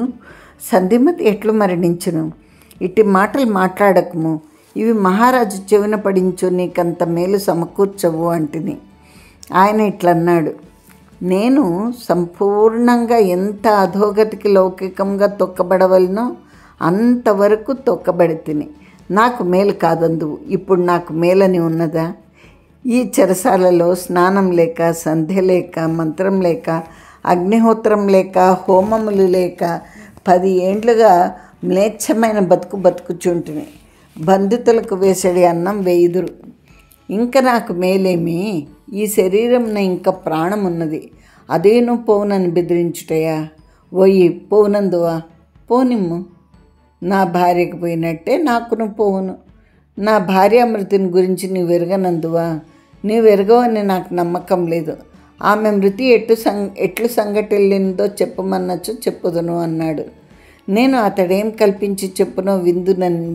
సంధిమతి ఎట్లు మరణించును? ఇట్టి మాటలు మాట్లాడకము. ఇవి మహారాజు చెవిన పడించు, నీకంత మేలు సమకూర్చవు అంటిని. ఆయన ఇట్లన్నాడు, నేను సంపూర్ణంగా ఎంత అధోగతికి లౌకికంగా తొక్కబడవలనో అంతవరకు తొక్కబడి తిని నాకు మేలు కాదందువు. ఇప్పుడు నాకు మేలని ఉన్నదా? ఈ చెరసాలలో స్నానం లేక, సంధ్య లేక, మంత్రం లేక, అగ్నిహోత్రం లేక, హోమములు లేక 10 ఏండ్లుగా మ్లేచ్ఛమైన బతుకుచుంటిని. బంధితులకు వేసడి అన్నం వేయుదురు. ఇంక నాకు మేలేమి? ఈ శరీరంన ఇంకా ప్రాణం ఉన్నది, అదేను పోవునని బెదిరించుటయా? ఓయి పోవునందువా? పోనిమ్ము. నా భార్యకు పోయినట్టే నాకును పోవును. నా భార్య మృతిని గురించి నీవు ఎరగనందువా? నీవు ఎరగవని నాకు నమ్మకం లేదు. ఆమె మృతి ఎట్లు సంగటిల్లిందో చెప్పమన్నచ్చు చెప్పుదును అన్నాడు. నేను అతడేం కల్పించి చెప్పునో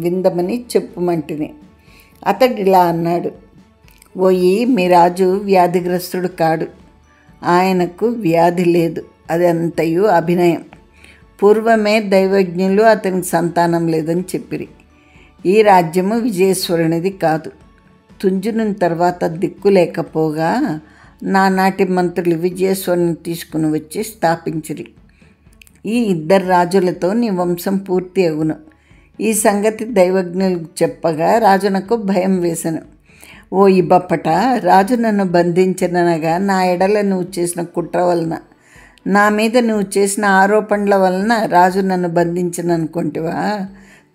విందమని చెప్పుమంటిని. అతడిలా అన్నాడు, ఓయి మీ రాజు వ్యాధిగ్రస్తుడు కాడు, ఆయనకు వ్యాధి లేదు, అది అంతయు అభినయం. పూర్వమే దైవజ్ఞులు అతనికి సంతానం లేదని చెప్పిరి. ఈ రాజ్యము విజయేశ్వరునిది కాదు. తుంజుని తర్వాత దిక్కు లేకపోగా నానాటి మంత్రులు విజయేశ్వరుని తీసుకుని వచ్చి స్థాపించిరి. ఈ 2 రాజులతో నీ వంశం పూర్తి అగును. ఈ సంగతి దైవజ్ఞులకు చెప్పగా రాజునకు భయం వేసెను. ఓ ఇబ్బప్పట, రాజు నన్ను బంధించిననగా నా ఎడల నువ్వు చేసిన కుట్ర వలన, నా మీద నువ్వు చేసిన ఆరోపణల వలన రాజు నన్ను బంధించననుకుంటివా?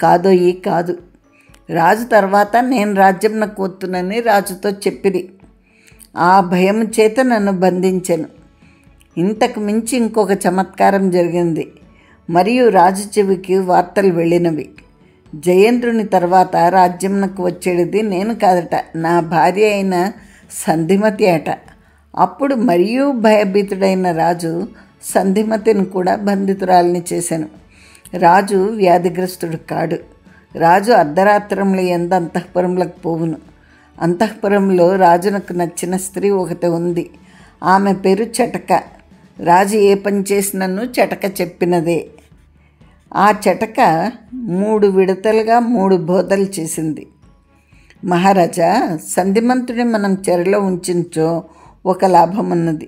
కాదోయి కాదు. రాజు తర్వాత నేను రాజ్యంన కూతునని రాజుతో చెప్పిరి. ఆ భయం చేత నన్ను బంధించెను. ఇంతకు మించి ఇంకొక చమత్కారం జరిగింది. మరియు రాజు చెవికి వార్తలు వెళ్ళినవి. జయేంద్రుని తర్వాత రాజ్యంనకు వచ్చేది నేను కాదట, నా భార్య అయిన సంధిమతి అట. అప్పుడు మరియు భయభీతుడైన రాజు సంధిమతిని కూడా బంధితురాలిని చేశాను. రాజు వ్యాధిగ్రస్తుడు కాడు. రాజు అర్ధరాత్రంలో ఎందు అంతఃపురంలోకి పోవును. అంతఃపురంలో రాజునకు నచ్చిన స్త్రీ ఒకటి ఉంది. ఆమె పేరు చటక. రాజు ఏ పని చేసినను చటక చెప్పినదే. ఆ చటక 3 విడతలుగా 3 బోధలు చేసింది. మహారాజా, సంధిమంతుడిని మనం చెరలో ఉంచించో ఒక లాభం ఉన్నది.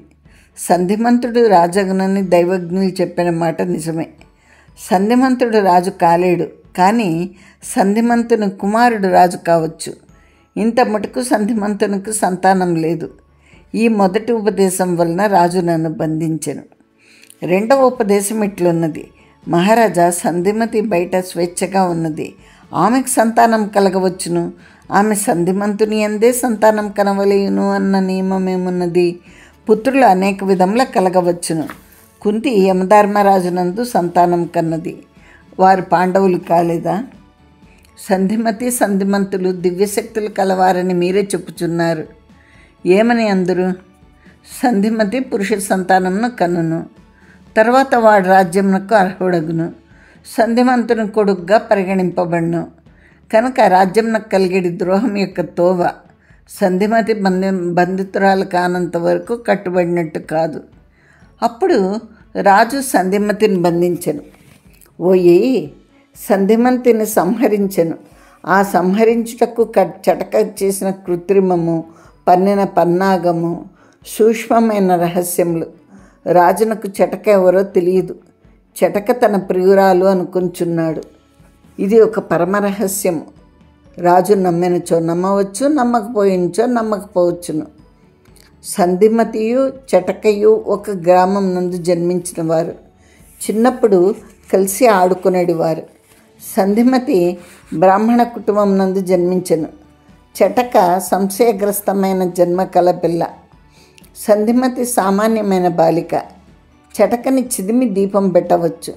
సంధిమంతుడు రాజగునని దైవజ్ఞులు చెప్పిన మాట నిజమే. సంధిమంతుడు రాజు కాలేడు, కానీ సంధిమంతుని కుమారుడు రాజు కావచ్చు. ఇంత మటుకు సంధిమంతునికి సంతానం లేదు. ఈ మొదటి ఉపదేశం వలన రాజు నన్ను బంధించెను. 2వ ఉపదేశం ఇట్లున్నది. మహారాజా, సంధిమతి బయట స్వేచ్ఛగా ఉన్నది, ఆమెకు సంతానం కలగవచ్చును. ఆమె సంధిమంతుని అందే సంతానం కనవలేను అన్న నియమమేమున్నది? పుత్రులు అనేక విధముల కలగవచ్చును. కుంతి యమధర్మరాజునందు సంతానం కన్నది, వారు పాండవులు కాలేదా? సంధిమతి సంధిమంతులు దివ్యశక్తులు కలవారని మీరే చెప్పుచున్నారు. ఏమని అందరు? సంధిమతి పురుష సంతానంను కన్నును, తర్వాత వాడు రాజ్యమునకు అర్హుడగును, సంధిమంతుని కొడుకుగా పరిగణింపబడును. కనుక రాజ్యమునకు కలిగేది ద్రోహం యొక్క తోవ సంధిమతి బంధితురాలు కానంత వరకు కట్టుబడినట్టు కాదు. అప్పుడు రాజు సంధిమతిని బంధించెను. ఓయి, సంధిమంతిని సంహరించెను. ఆ సంహరించుటకు చటక చేసిన కృత్రిమము, పన్నిన పన్నాగము, సూక్ష్మమైన రహస్యములు. రాజునకు చటక ఎవరో తెలియదు. చటక తన ప్రియురాలు అనుకుంటున్నాడు. ఇది ఒక పరమరహస్యము. రాజు నమ్మినచో నమ్మవచ్చు, నమ్మకపోయినచో నమ్మకపోవచ్చును. సంధిమతియు చటకయు ఒక గ్రామం నందు జన్మించిన వారు. చిన్నప్పుడు కలిసి ఆడుకునేవారు. సంధిమతి బ్రాహ్మణ కుటుంబం నందు జన్మించెను. చటక సంశయగ్రస్తమైన జన్మ కల పిల్ల. సంధిమతి సామాన్యమైన బాలిక. చటకని చిదిమి దీపం పెట్టవచ్చు.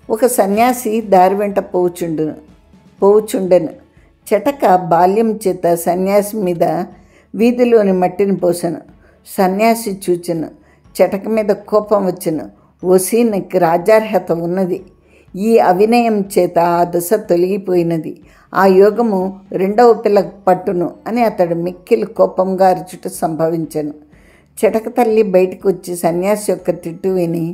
ఒక సన్యాసి దారి వెంట పోవుచుండెను. చటక బాల్యం చేత సన్యాసి మీద వీధిలోని మట్టిని పోసెను. సన్యాసి చూచెను. చటక మీద కోపం వచ్చెను. ఓసి, నీకు రాజ్యార్హత ఉన్నది. ఈ అవినయం చేత ఆ దశ తొలగిపోయినది. ఆ యోగము 2వ పిల్లకు పట్టును అని అతడు మిక్కిలి కోపంగా అరుచుట సంభవించెను. చటక తల్లి బయటకు వచ్చి సన్యాసి యొక్క తిట్టు విని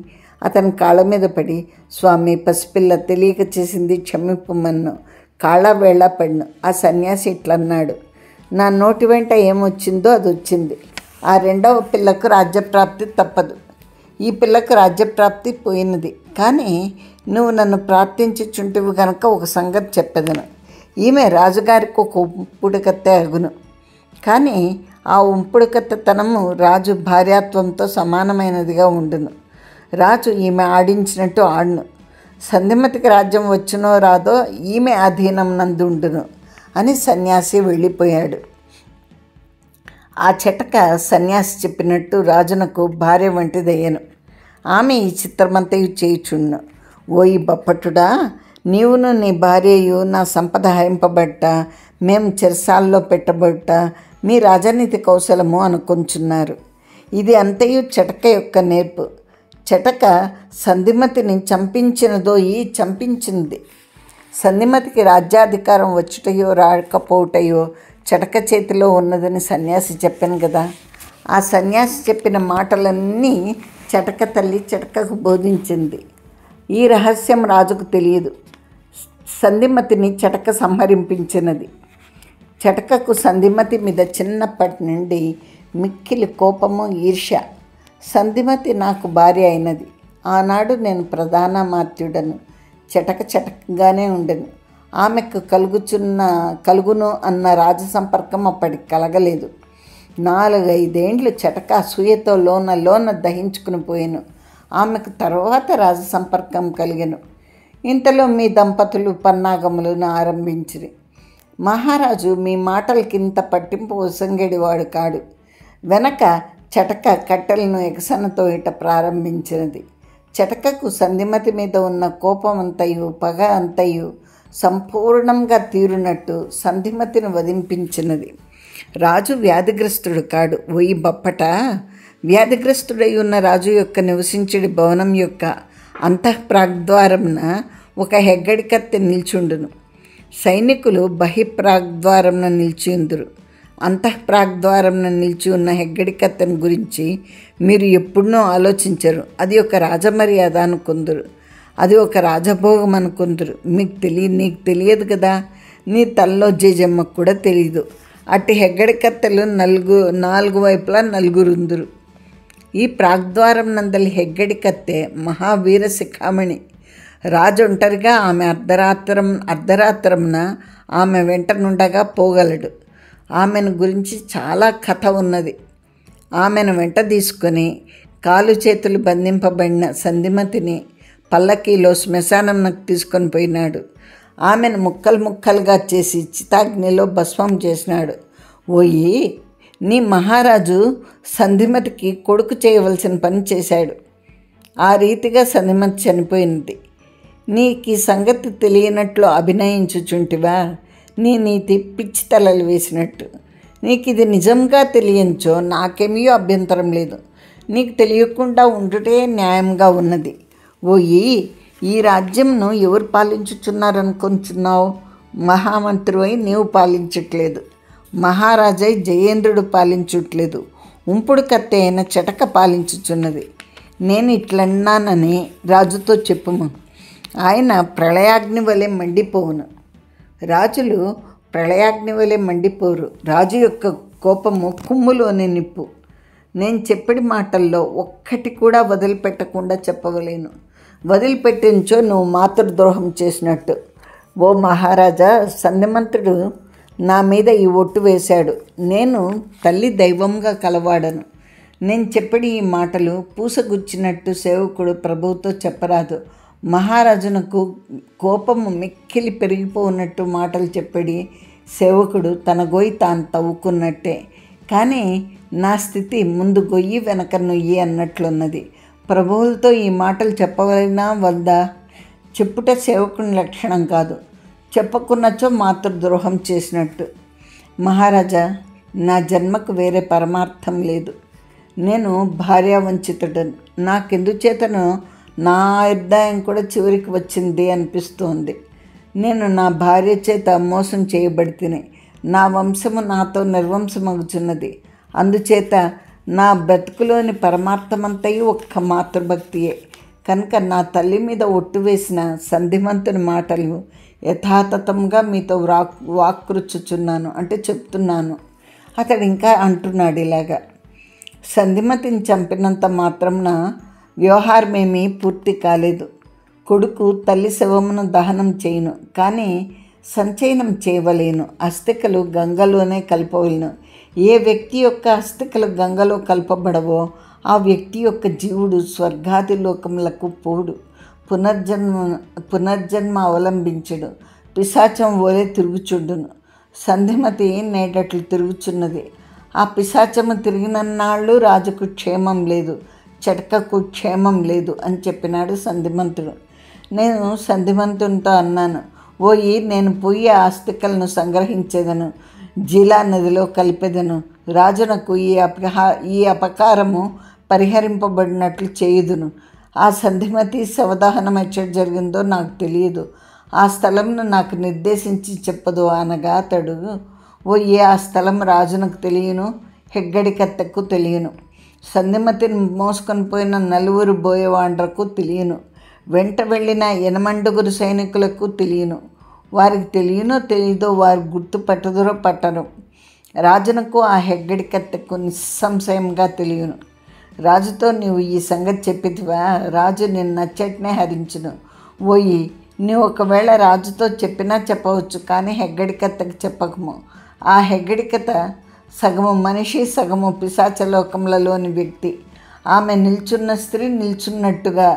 అతని కాళ్ళ మీద పడి, స్వామి, పసిపిల్ల తెలియక చేసింది, క్షమింపమన్ను. కాళ్ళ వేళ పడిను. ఆ సన్యాసి ఇట్లన్నాడు, నా నోటి వెంట ఏమొచ్చిందో అది వచ్చింది. ఆ 2వ పిల్లకు రాజ్యప్రాప్తి తప్పదు. ఈ పిల్లకు రాజ్యప్రాప్తి పోయినది. కానీ నువ్వు నన్ను ప్రార్థించుచుంటివి గనక ఒక సంగతి చెప్పెదను. ఈమె రాజుగారికి ఒక ఉంపుడుకత్తె అగును. కానీ ఆ ఉంపుడుకత్తెతనము రాజు భార్యాత్వంతో సమానమైనదిగా ఉండును. రాజు ఈమె ఆడించినట్టు ఆడును. సంధిమతికి రాజ్యం వచ్చునో రాదో ఈమె అధీనం నందు ఉండును అని సన్యాసి వెళ్ళిపోయాడు. ఆ చిటక సన్యాసి చెప్పినట్టు రాజునకు భార్య వంటిదయ్యను. ఆమె ఈ చిత్రమంతయు చేయుచుండును. ఓయి బప్పట్టుడా, నీవును నీ భార్యయు నా సంపద హరింపబట్ట, మేము చెరసాల్లో పెట్టబట్ట మీ రాజనీతి కౌశలము అనుకొంచున్నారు. ఇది అంతయు చిటక యొక్క నేర్పు. చిటక సంధిమతిని చంపించింది. సంధిమతికి రాజ్యాధికారం వచ్చుటయో రాకపోవటయో చిటక చేతిలో ఉన్నదని సన్యాసి చెప్పాను కదా. ఆ సన్యాసి చెప్పిన మాటలన్నీ చిటక తల్లి చిటకకు బోధించింది. ఈ రహస్యం రాజుకు తెలియదు. సంధిమతిని చిటక సంహరింపించినది. చిటకకు సంధిమతి మీద చిన్నప్పటి నుండి మిక్కిలి కోపము, ఈర్ష్య. సంధిమతి నాకు భార్య అయినది. ఆనాడు నేను ప్రధానమాత్యుడను. చిటకగానే ఉండను. ఆమెకు కలుగును అన్న రాజసంపర్కం అప్పటికి కలగలేదు. 4-5 ఏండ్లు చిటక అసూయతో లోన దహించుకుని పోయాను. ఆమెకు తర్వాత రాజసంపర్కం కలిగెను. ఇంతలో మీ దంపతులు పన్నాగములను ఆరంభించిరి. మహారాజు మీ మాటలకింత పట్టింపు ఒసంగేడివాడు కాడు. వెనక చిటక కట్టెలను ఎగసనతో ఇట ప్రారంభించినది. చిటకకు సంధిమతి మీద ఉన్న కోపమంతయు పగ అంతయు సంపూర్ణంగా తీరునట్టు సంధిమతిని వధింపించినది. రాజు వ్యాధిగ్రస్తుడు కాడు. ఓయి బప్పట, వ్యాధిగ్రస్తుడై ఉన్న రాజు యొక్క నివసించుడి భవనం యొక్క అంతఃప్రాగ్ద్వారమున ఒక హెగ్గడికత్తె నిల్చుండును. సైనికులు బహిప్రాగ్ద్వారమున నిలిచియుందురు. అంతఃప్రాగ్ద్వారమున నిలిచి ఉన్న హెగ్గడికత్తెను గురించి మీరు ఎప్పుడూ ఆలోచించరు. అది ఒక రాజమర్యాద అనుకుందరు. అది ఒక రాజభోగం అనుకుందరు. నీకు తెలియదు కదా. నీ తల్లో జేజమ్మకు కూడా తెలియదు. అట్టి హెగ్గడికత్తెలు 4 వైపులా 4 ఉందురు. ఈ ప్రాగ్ద్వారం నందలి హెగ్గడికత్తె మహావీర శిఖామణి. రాజు ఒంటరిగా ఆమె అర్ధరాత్రమున ఆమె వెంట నుండగా పోగలడు. ఆమెను గురించి చాలా కథ ఉన్నది. ఆమెను వెంట తీసుకొని కాలు చేతులు బంధింపబడిన సంధిమతిని పల్లకీలో శ్మశానంకు తీసుకొని పోయినాడు. ఆమెను ముక్కలుగా చేసి చితాగ్నిలో భస్మం చేసినాడు. ఓయి, నీ మహారాజు సంధిమతికి కొడుకు చేయవలసిన పని చేశాడు. ఆ రీతిగా సంధిమతి చనిపోయినది. నీకు ఈ సంగతి తెలియనట్లు అభినయించుచుంటివా? నీ నీతి పిచ్చి తలలు వేసినట్టు. నీకు ఇది నిజంగా తెలియంచో నాకేమీ అభ్యంతరం లేదు. నీకు తెలియకుండా ఉండుటే న్యాయంగా ఉన్నది. ఓయి, ఈ రాజ్యంను ఎవరు పాలించుచున్నారనుకుంటున్నావు? మహామంత్రి అయి నీవు పాలించట్లేదు. మహారాజై జయేంద్రుడు పాలించట్లేదు. ఉంపుడు కత్తె అయిన చిటక పాలించుచున్నది. నేను ఇట్లన్నానని రాజుతో చెప్పుము. ఆయన ప్రళయాగ్ని వలె మండిపోవును. రాజులు ప్రళయాగ్ని వలె మండిపోరు. రాజు యొక్క కోపము కుమ్ములోని నిప్పు. నేను చెప్పిన మాటల్లో ఒక్కటి కూడా వదిలిపెట్టకుండా చెప్పవలేను. వదిలిపెట్టించో నువ్వు మాతృద్రోహం చేసినట్టు. ఓ మహారాజా, సంధిమంతుడు నా మీద ఈ ఒట్టు వేశాడు. నేను తల్లి దైవంగా కలవాడను. నేను చెప్పిన ఈ మాటలు పూసగుచ్చినట్టు సేవకుడు ప్రభువుతో చెప్పరాదు. మహారాజునకు కోపము మిక్కిలి పెరిగిపోఉన్నట్టు మాటలు చెప్పడి సేవకుడు తన గొయ్యి తాను తవ్వుకున్నట్టే. కానీ నా స్థితి ముందు గొయ్యి వెనక నొయ్యి అన్నట్లున్నది. ప్రభువులతో ఈ మాటలు చెప్పవలనా వద్దా? చెప్పుట సేవకుని లక్షణం కాదు. చెప్పకున్నచో మాతృద్రోహం చేసినట్టు. మహారాజా, నా జన్మకు వేరే పరమార్థం లేదు. నేను భార్యావంచితుడను. నాకెందుచేతనో నా ఆదాయం కూడా చివరికి వచ్చింది అనిపిస్తోంది. నేను నా భార్య చేత మోసం చేయబడితేనే నా వంశము నాతో నిర్వంశమగుచున్నది. అందుచేత నా బ్రతుకులోని పరమార్థమంతయు ఒక్క మాతృభక్తియే. కనుక నా తల్లి మీద ఒట్టు వేసిన సంధిమంతుని మాటలు యథాతథంగా మీతో వాక్కురుచుచున్నాను, అంటే చెప్తున్నాను. అతడు ఇంకా అంటున్నాడు ఇలాగా: సంధిమతిని చంపినంత మాత్రంన వ్యవహారమేమీ పూర్తి కాలేదు. కొడుకు తల్లి శవమును దహనం చేయును, కానీ సంచయనం చేయవలేను. అస్థికలు గంగలోనే కలపవలను. ఏ వ్యక్తి యొక్క అస్థికలు గంగలో కలపబడవో ఆ వ్యక్తి యొక్క జీవుడు స్వర్గాది లోకములకు పోడు. పునర్జన్మ అవలంబించుడు. పిశాచం ఓలే తిరుగుచుండును. సంధిమతి నేటట్లు తిరుగుచున్నది. ఆ పిశాచము తిరిగినన్నాళ్ళు రాజుకు క్షేమం లేదు, చెటకకు క్షేమం లేదు అని చెప్పినాడు సంధిమంతుడు. నేను సంధిమంతునితో అన్నాను, ఓయి, నేను పోయి ఆ అస్థికలను సంగ్రహించేదను, జీలా నదిలో కలిపెదను. రాజునకు ఈ అపకారము పరిహరింపబడినట్లు చేయుదును. ఆ సంధిమతి శవదహనం ఎచ్చట జరిగిందో నాకు తెలియదు. ఆ స్థలంను నాకు నిర్దేశించి చెప్పదు అనగా అతడు, ఓయి, ఆ స్థలం రాజునకు తెలియను, హెగ్గడికత్తెకు తెలియను, సంధిమతిని మోసుకొని పోయిన 4 బోయవాండ్రకు తెలియను, వెంట వెళ్ళిన 8 సైనికులకు తెలియను. వారికి తెలియనో తెలియదో వారు గుర్తుపట్టదురో పట్టరు. రాజునకు ఆ హెగ్గడికత్తెకు నిస్సంశయంగా తెలియను. రాజుతో నీవు ఈ సంగతి చెప్పితివా? రాజు నిన్ను నచ్చట్నే హరించును. ఓయి, నీవు ఒకవేళ రాజుతో చెప్పినా చెప్పవచ్చు, కానీ హెగ్గడికత్తకు చెప్పకము. ఆ హెగ్గడికత సగము మనిషి, సగము పిశాచలోకములలోని వ్యక్తి. ఆమె నిల్చున్న స్త్రీ నిల్చున్నట్టుగా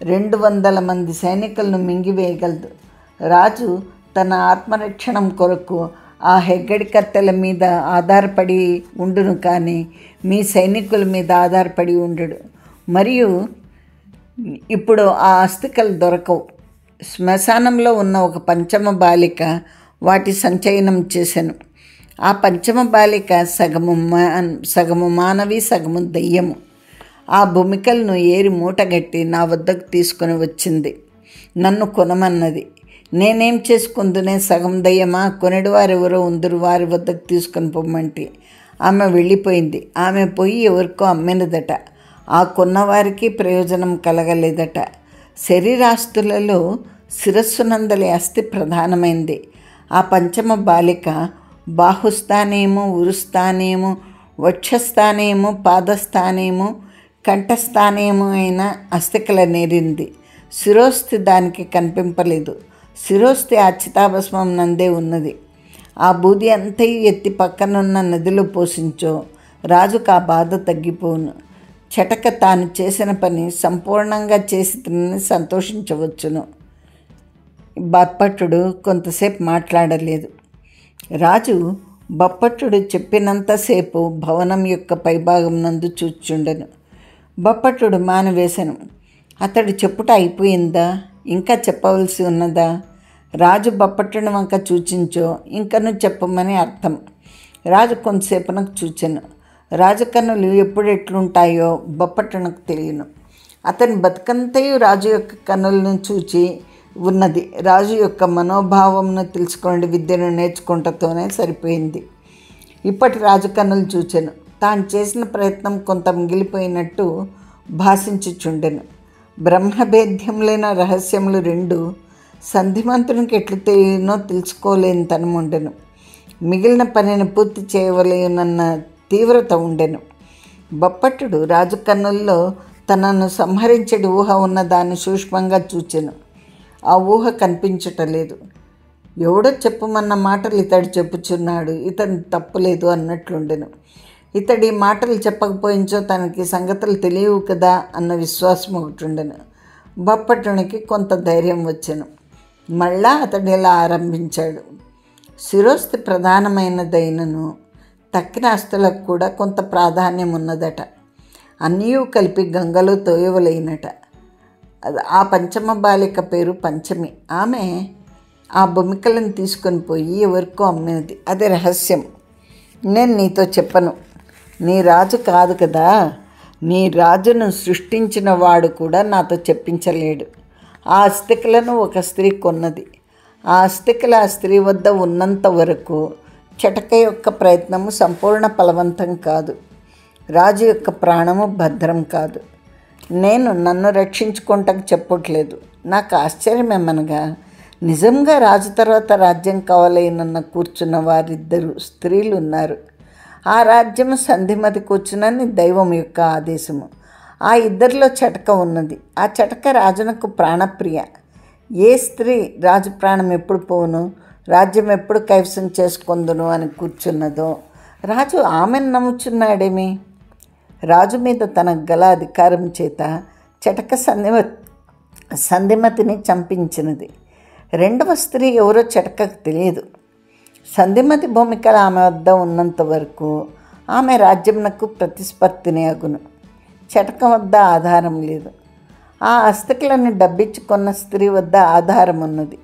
200 మంది సైనికులను మింగివేయగలదు. రాజు తన ఆత్మరక్షణం కొరకు ఆ హెగ్గడికత్తెల మీద ఆధారపడి ఉండును, కానీ మీ సైనికుల మీద ఆధారపడి ఉండడు. మరియు ఇప్పుడు ఆ అస్థికలు దొరకవు. శ్మశానంలో ఉన్న ఒక పంచమ బాలిక వాటి సంచయనం చేశాను. ఆ పంచమ బాలిక సగము మానవి, సగము దెయ్యము. ఆ భూమికలను ఏరి మూటగట్టి నా వద్దకు తీసుకొని వచ్చింది. నన్ను కొనమన్నది. నేనేం చేసుకుందునే? సగం దయ్యమా? కొనెడువారెవరో ఉందరు, వారి వద్దకు తీసుకొని పొమ్మంటే ఆమె వెళ్ళిపోయింది. ఆమె పోయి ఎవరికో అమ్మినదట. ఆ కొన్నవారికి ప్రయోజనం కలగలేదట. శరీరాస్తులలో శిరస్సునందలి అస్థి ప్రధానమైంది. ఆ పంచమ బాలిక బాహుస్థానేమో, ఉరుస్థానేమో, వక్షస్థానేమో, పాదస్థానేమో, కంఠస్థానేమో అయిన అస్థికల నేరింది. శిరోస్థి దానికి కనిపింపలేదు. శిరోస్థి ఆ చితాభస్మం నందే ఉన్నది. ఆ బూది అంతయు ఎత్తి పక్కనున్న నదిలో పోషించో రాజుకు ఆ బాధ తగ్గిపోను. చెటక తాను చేసిన పని సంపూర్ణంగా చేసి తినని సంతోషించవచ్చును. బప్పట్టుడు కొంతసేపు మాట్లాడలేదు. రాజు బప్పట్టుడు చెప్పినంతసేపు భవనం యొక్క పైభాగం నందు చూచుండెను. బప్పట్టుడు మానవేశను. అతడు చెప్పుట అయిపోయిందా? ఇంకా చెప్పవలసి ఉన్నదా? రాజు బప్పట్టుని వంక చూచించో ఇంకను చెప్పమని అర్థం. రాజు కొంతసేపునకు చూచెను. రాజు కన్నులు ఎప్పుడు ఎట్లుంటాయో బప్పట్టునకు తెలియను. అతని బతుకంతయు రాజు యొక్క కన్నులను చూచి ఉన్నది. రాజు యొక్క మనోభావంను తెలుసుకోండి విద్యను నేర్చుకుంటతోనే సరిపోయింది. ఇప్పటి రాజు కన్నులు చూచెను. తాను చేసిన ప్రయత్నం కొంత మిగిలిపోయినట్టు భాషించుచుండెను. బ్రహ్మభేద్యములైన రహస్యములు 2 సంధిమంతునికి ఎట్లు తెలియనో తెలుసుకోలేని తనముండెను. మిగిలిన పనిని పూర్తి చేయవలేనన్న తీవ్రత ఉండెను. బప్పట్టుడు రాజు కన్నుల్లో తనను సంహరించడి ఊహ ఉన్న దాన్ని సూక్ష్మంగా చూచెను. ఆ ఊహ కనిపించటలేదు. ఎవడో చెప్పమన్న మాటలు ఇతడు చెప్పుచున్నాడు, ఇతని తప్పులేదు అన్నట్లుండెను. ఇతడి మాటలు చెప్పకపోయించో తనకి సంగతులు తెలియవు కదా అన్న విశ్వాసం ఒకటి ఉండెను. బప్పట్టునికి కొంత ధైర్యం వచ్చెను. మళ్ళా అతడు ఇలా ఆరంభించాడు. శిరోస్థి ప్రధానమైనదైనను తక్కిన ఆస్తులకు కూడా కొంత ప్రాధాన్యం ఉన్నదట. అన్నీ కలిపి గంగలో తోయవలైనట. ఆ పంచమ బాలిక పేరు పంచమి. ఆమె ఆ భూమికలను తీసుకొని పోయి ఎవరికో అమ్మినది. అది రహస్యం. నేను నీతో చెప్పను. నీ రాజు కాదు కదా. నీ రాజును సృష్టించిన వాడు కూడా నాతో చెప్పించలేడు. ఆ అస్థికలను ఒక స్త్రీ కొన్నది. ఆ అస్థికలు ఆ స్త్రీ వద్ద ఉన్నంత వరకు చెటక యొక్క ప్రయత్నము సంపూర్ణ ఫలవంతం కాదు. రాజు యొక్క ప్రాణము భద్రం కాదు. నేను నన్ను రక్షించుకుంటకు చెప్పట్లేదు. నాకు ఆశ్చర్యమేమనగా నిజంగా రాజు తర్వాత రాజ్యం కావాలనన్న కూర్చున్న వారిద్దరు స్త్రీలు ఉన్నారు. ఆ రాజ్యము సంధిమతి కూర్చునని దైవం యొక్క ఆదేశము. ఆ ఇద్దరిలో చటక ఉన్నది. ఆ చటక రాజునకు ప్రాణప్రియ. ఏ స్త్రీ రాజు ప్రాణం ఎప్పుడు పోను, రాజ్యం ఎప్పుడు కైవసం చేసుకొందును అని కూర్చున్నదో రాజు ఆమెను నమ్ముచున్నాడేమి. రాజు మీద తనకు గల అధికారం చేత చటక సంధిమతిని చంపించినది. రెండవ స్త్రీ ఎవరో చటకకు తెలియదు. సంధిమతి భూమికలు ఆమె వద్ద ఉన్నంత వరకు ఆమె రాజ్యంనకు ప్రతిస్పర్ధిని అగును. చటక వద్ద ఆధారం లేదు. ఆ అస్థికలను డబ్బిచ్చుకున్న స్త్రీ వద్ద ఆధారం ఉన్నది.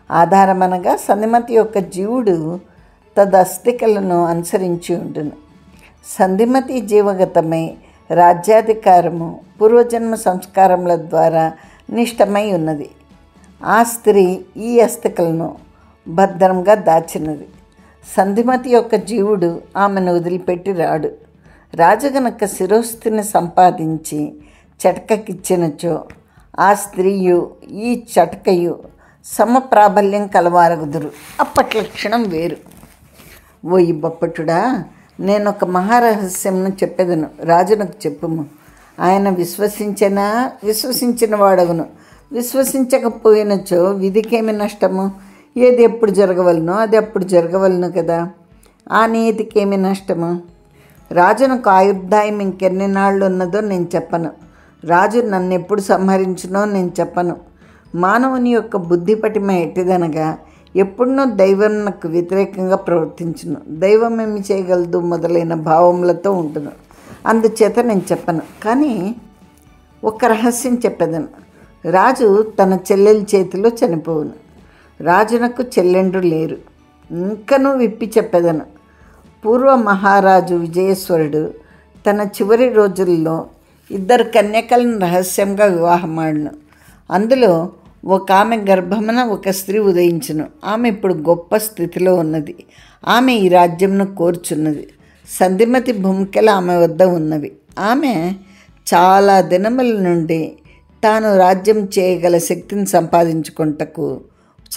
ఆధారం అనగా సంధిమతి యొక్క జీవుడు తదస్థికలను అనుసరించి ఉండును. సంధిమతి జీవగతమై రాజ్యాధికారము పూర్వజన్మ సంస్కారముల ద్వారా నిష్టమై ఉన్నది. ఆ స్త్రీ ఈ అస్థికలను భద్రంగా దాచినది. సంధిమతి యొక్క జీవుడు ఆమెను వదిలిపెట్టి రాడు. రాజు గనక శిరోస్థిని సంపాదించి చటకకిచ్చినచో ఆ స్త్రీయు ఈ చటకయు సమప్రాబల్యం కలవారగుదురు. అప్పటి లక్షణం వేరు. ఓయి బొప్పటుడా, నేను ఒక మహారహస్యంను చెప్పేదను, రాజునకు చెప్పుము. ఆయన విశ్వసించిన వాడగును. విశ్వసించకపోయినచో విధికేమి నష్టము? ఏది ఎప్పుడు జరగవలనో అది అప్పుడు జరగవలను కదా. ఆ నీతికేమి నష్టము? రాజునకు ఆయుర్దాయం ఇంకెన్ని నాళ్ళు ఉన్నదో నేను చెప్పను. రాజు నన్ను ఎప్పుడు సంహరించునో నేను చెప్పను. మానవుని యొక్క బుద్ధి పటిమ ఎట్టిదనగా ఎప్పుడునో దైవంకు వ్యతిరేకంగా ప్రవర్తించును. దైవం ఏమి చేయగలదు మొదలైన భావములతో ఉంటును. అందుచేత నేను చెప్పను. కానీ ఒక రహస్యం చెప్పేదను. రాజు తన చెల్లెలి చేతిలో చనిపోవును. రాజునకు చెల్లెండ్రు లేరు. ఇంకనూ విప్పి చెప్పేదను. పూర్వ మహారాజు విజయేశ్వరుడు తన చివరి రోజుల్లో 2 కన్యకలను రహస్యంగా వివాహమాడును. అందులో ఒక ఆమె గర్భమున ఒక స్త్రీ ఉదయించును. ఆమె ఇప్పుడు గొప్ప స్థితిలో ఉన్నది. ఆమె ఈ రాజ్యంను కోరుచున్నది. సంధిమతి భూమికలు ఆమె వద్ద ఉన్నవి. ఆమె చాలా దినముల నుండి తాను రాజ్యం చేయగల శక్తిని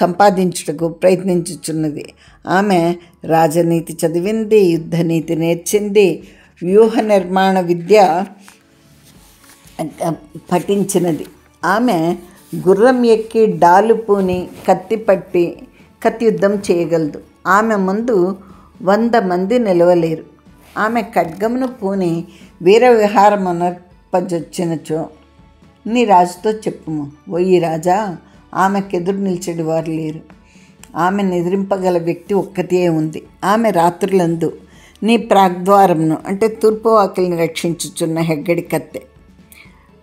సంపాదించుటకు ప్రయత్నించుచున్నది. ఆమె రాజనీతి చదివింది, యుద్ధనీతి నేర్చింది, వ్యూహ నిర్మాణ విద్య పఠించినది. ఆమె గుర్రం ఎక్కి డాలు పూని కత్తి యుద్ధం చేయగలదు. ఆమె ముందు 100 మంది నిలవలేరు. ఆమె ఖడ్గమును పూని వీర విహారం అనర్పజొచ్చినచో నీ రాజుతో చెప్పుము. ఓయి రాజా, ఆమెకెదురు నిలిచేది వారు లేరు. ఆమెను ఎదిరింపగల వ్యక్తి ఒక్కతే ఉంది. ఆమె రాత్రులందు నీ ప్రాగ్ద్వారంను అంటే తూర్పు వాకిలిని రక్షించుచున్న హెగ్గడి కత్తె.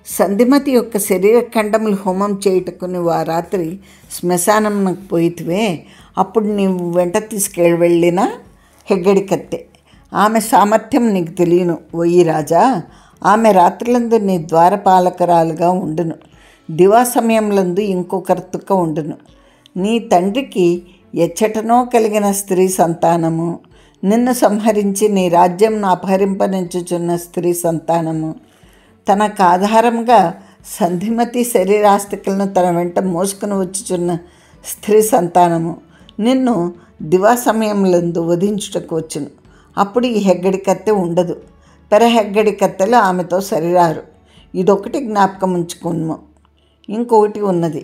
సంధిమతి యొక్క శరీర ఖండములు హోమం చేయుటకు నువ్వు ఆ రాత్రి శ్మశానంకు పోయితివే, అప్పుడు నీవు వెంట తీసుకెళ్ళిన హెగ్గడి కత్తె. ఆమె సామర్థ్యం నీకు తెలియను. ఓయి రాజా, ఆమె రాత్రులందు నీ ద్వారపాలకరాలుగా ఉండును. దివా సమయంలందు ఇంకొకరి తుక్క ఉండును. నీ తండ్రికి ఎచ్చటనో కలిగిన స్త్రీ సంతానము, నిన్ను సంహరించి నీ రాజ్యంను అపహరింపనించుచున్న స్త్రీ సంతానము, తనకు ఆధారంగా సంధిమతి శరీరాస్తికలను తన వెంట మోసుకుని వచ్చుచున్న స్త్రీ సంతానము నిన్ను దివా సమయంలందు వధించుటకు వచ్చును. అప్పుడు ఈ హెగ్గడి కత్తె ఉండదు. హెగ్గడి కత్తెలు ఆమెతో సరిరారు. ఇదొకటి జ్ఞాపకం ఉంచుకున్నాము. ఇంకొకటి ఉన్నది.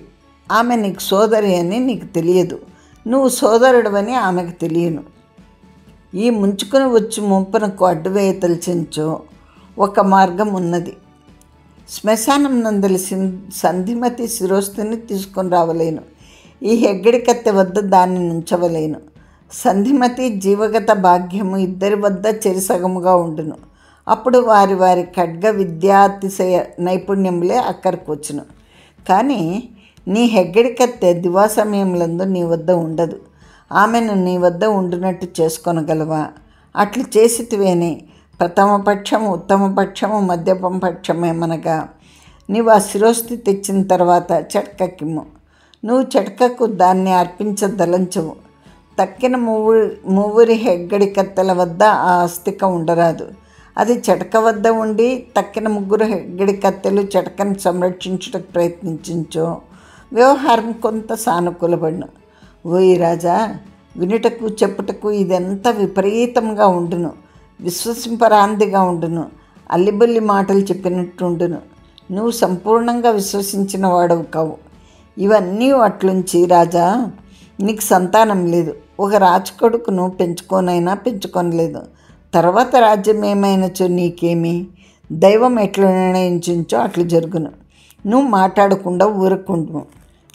ఆమె నీకు సోదరి అని నీకు తెలియదు. నువ్వు సోదరుడవని ఆమెకు తెలియను. ఈ ముంచుకొని వచ్చి ముంపునకు అడ్డువేయ తలచించో ఒక మార్గం ఉన్నది. శ్మశానం నందలి సంధిమతి శిరోస్థిని తీసుకొని రావలేను. ఈ హెగ్గడి కత్తె వద్ద దాన్ని నుంచవలేను. సంధిమతి జీవగత భాగ్యము ఇద్దరి వద్ద చెరిసగముగా ఉండును. అప్పుడు వారి వారి ఖడ్గ విద్యాతిశయ నైపుణ్యములే అక్కడికి వచ్చును. కానీ నీ హెగ్గడి కత్తె దివా సమయంలందు నీ వద్ద ఉండదు. ఆమెను నీ వద్ద ఉండునట్టు చేసుకొనగలవా? అట్లు చేసితివేని ప్రథమ పక్షము, ఉత్తమ పక్షము, మధ్యపం పక్షమేమనగా నీవు ఆ శిరోస్థి తెచ్చిన తర్వాత చట్కకిమ్ము. నువ్వు చట్కకు దాన్ని అర్పించదలంచవు. తక్కిన మూవురి హెగ్గడి కత్తెల వద్ద ఆ అస్థిక ఉండరాదు. అది చటక వద్ద ఉండి తక్కిన 3 హెగ్గడి కత్తెలు చటకను సంరక్షించుటకు ప్రయత్నించో వ్యవహారం కొంత సానుకూలపడును. ఓయి రాజా, వినుటకు చెప్పుటకు ఇదెంత విపరీతంగా ఉండును, విశ్వసింపరాందిగా ఉండును. అల్లిబుల్లి మాటలు చెప్పినట్టుండును. నువ్వు సంపూర్ణంగా విశ్వసించిన వాడవు కావు. ఇవన్నీ అట్లుంచి రాజా, నీకు సంతానం లేదు. ఒక రాజకొడుకును పెంచుకోనైనా పెంచుకొనలేదు. తర్వాత రాజ్యం ఏమైనచో నీకేమి? దైవం ఎట్లు నిర్ణయించుంచో అట్లు జరుగును. నువ్వు మాట్లాడకుండా ఊరకుండు.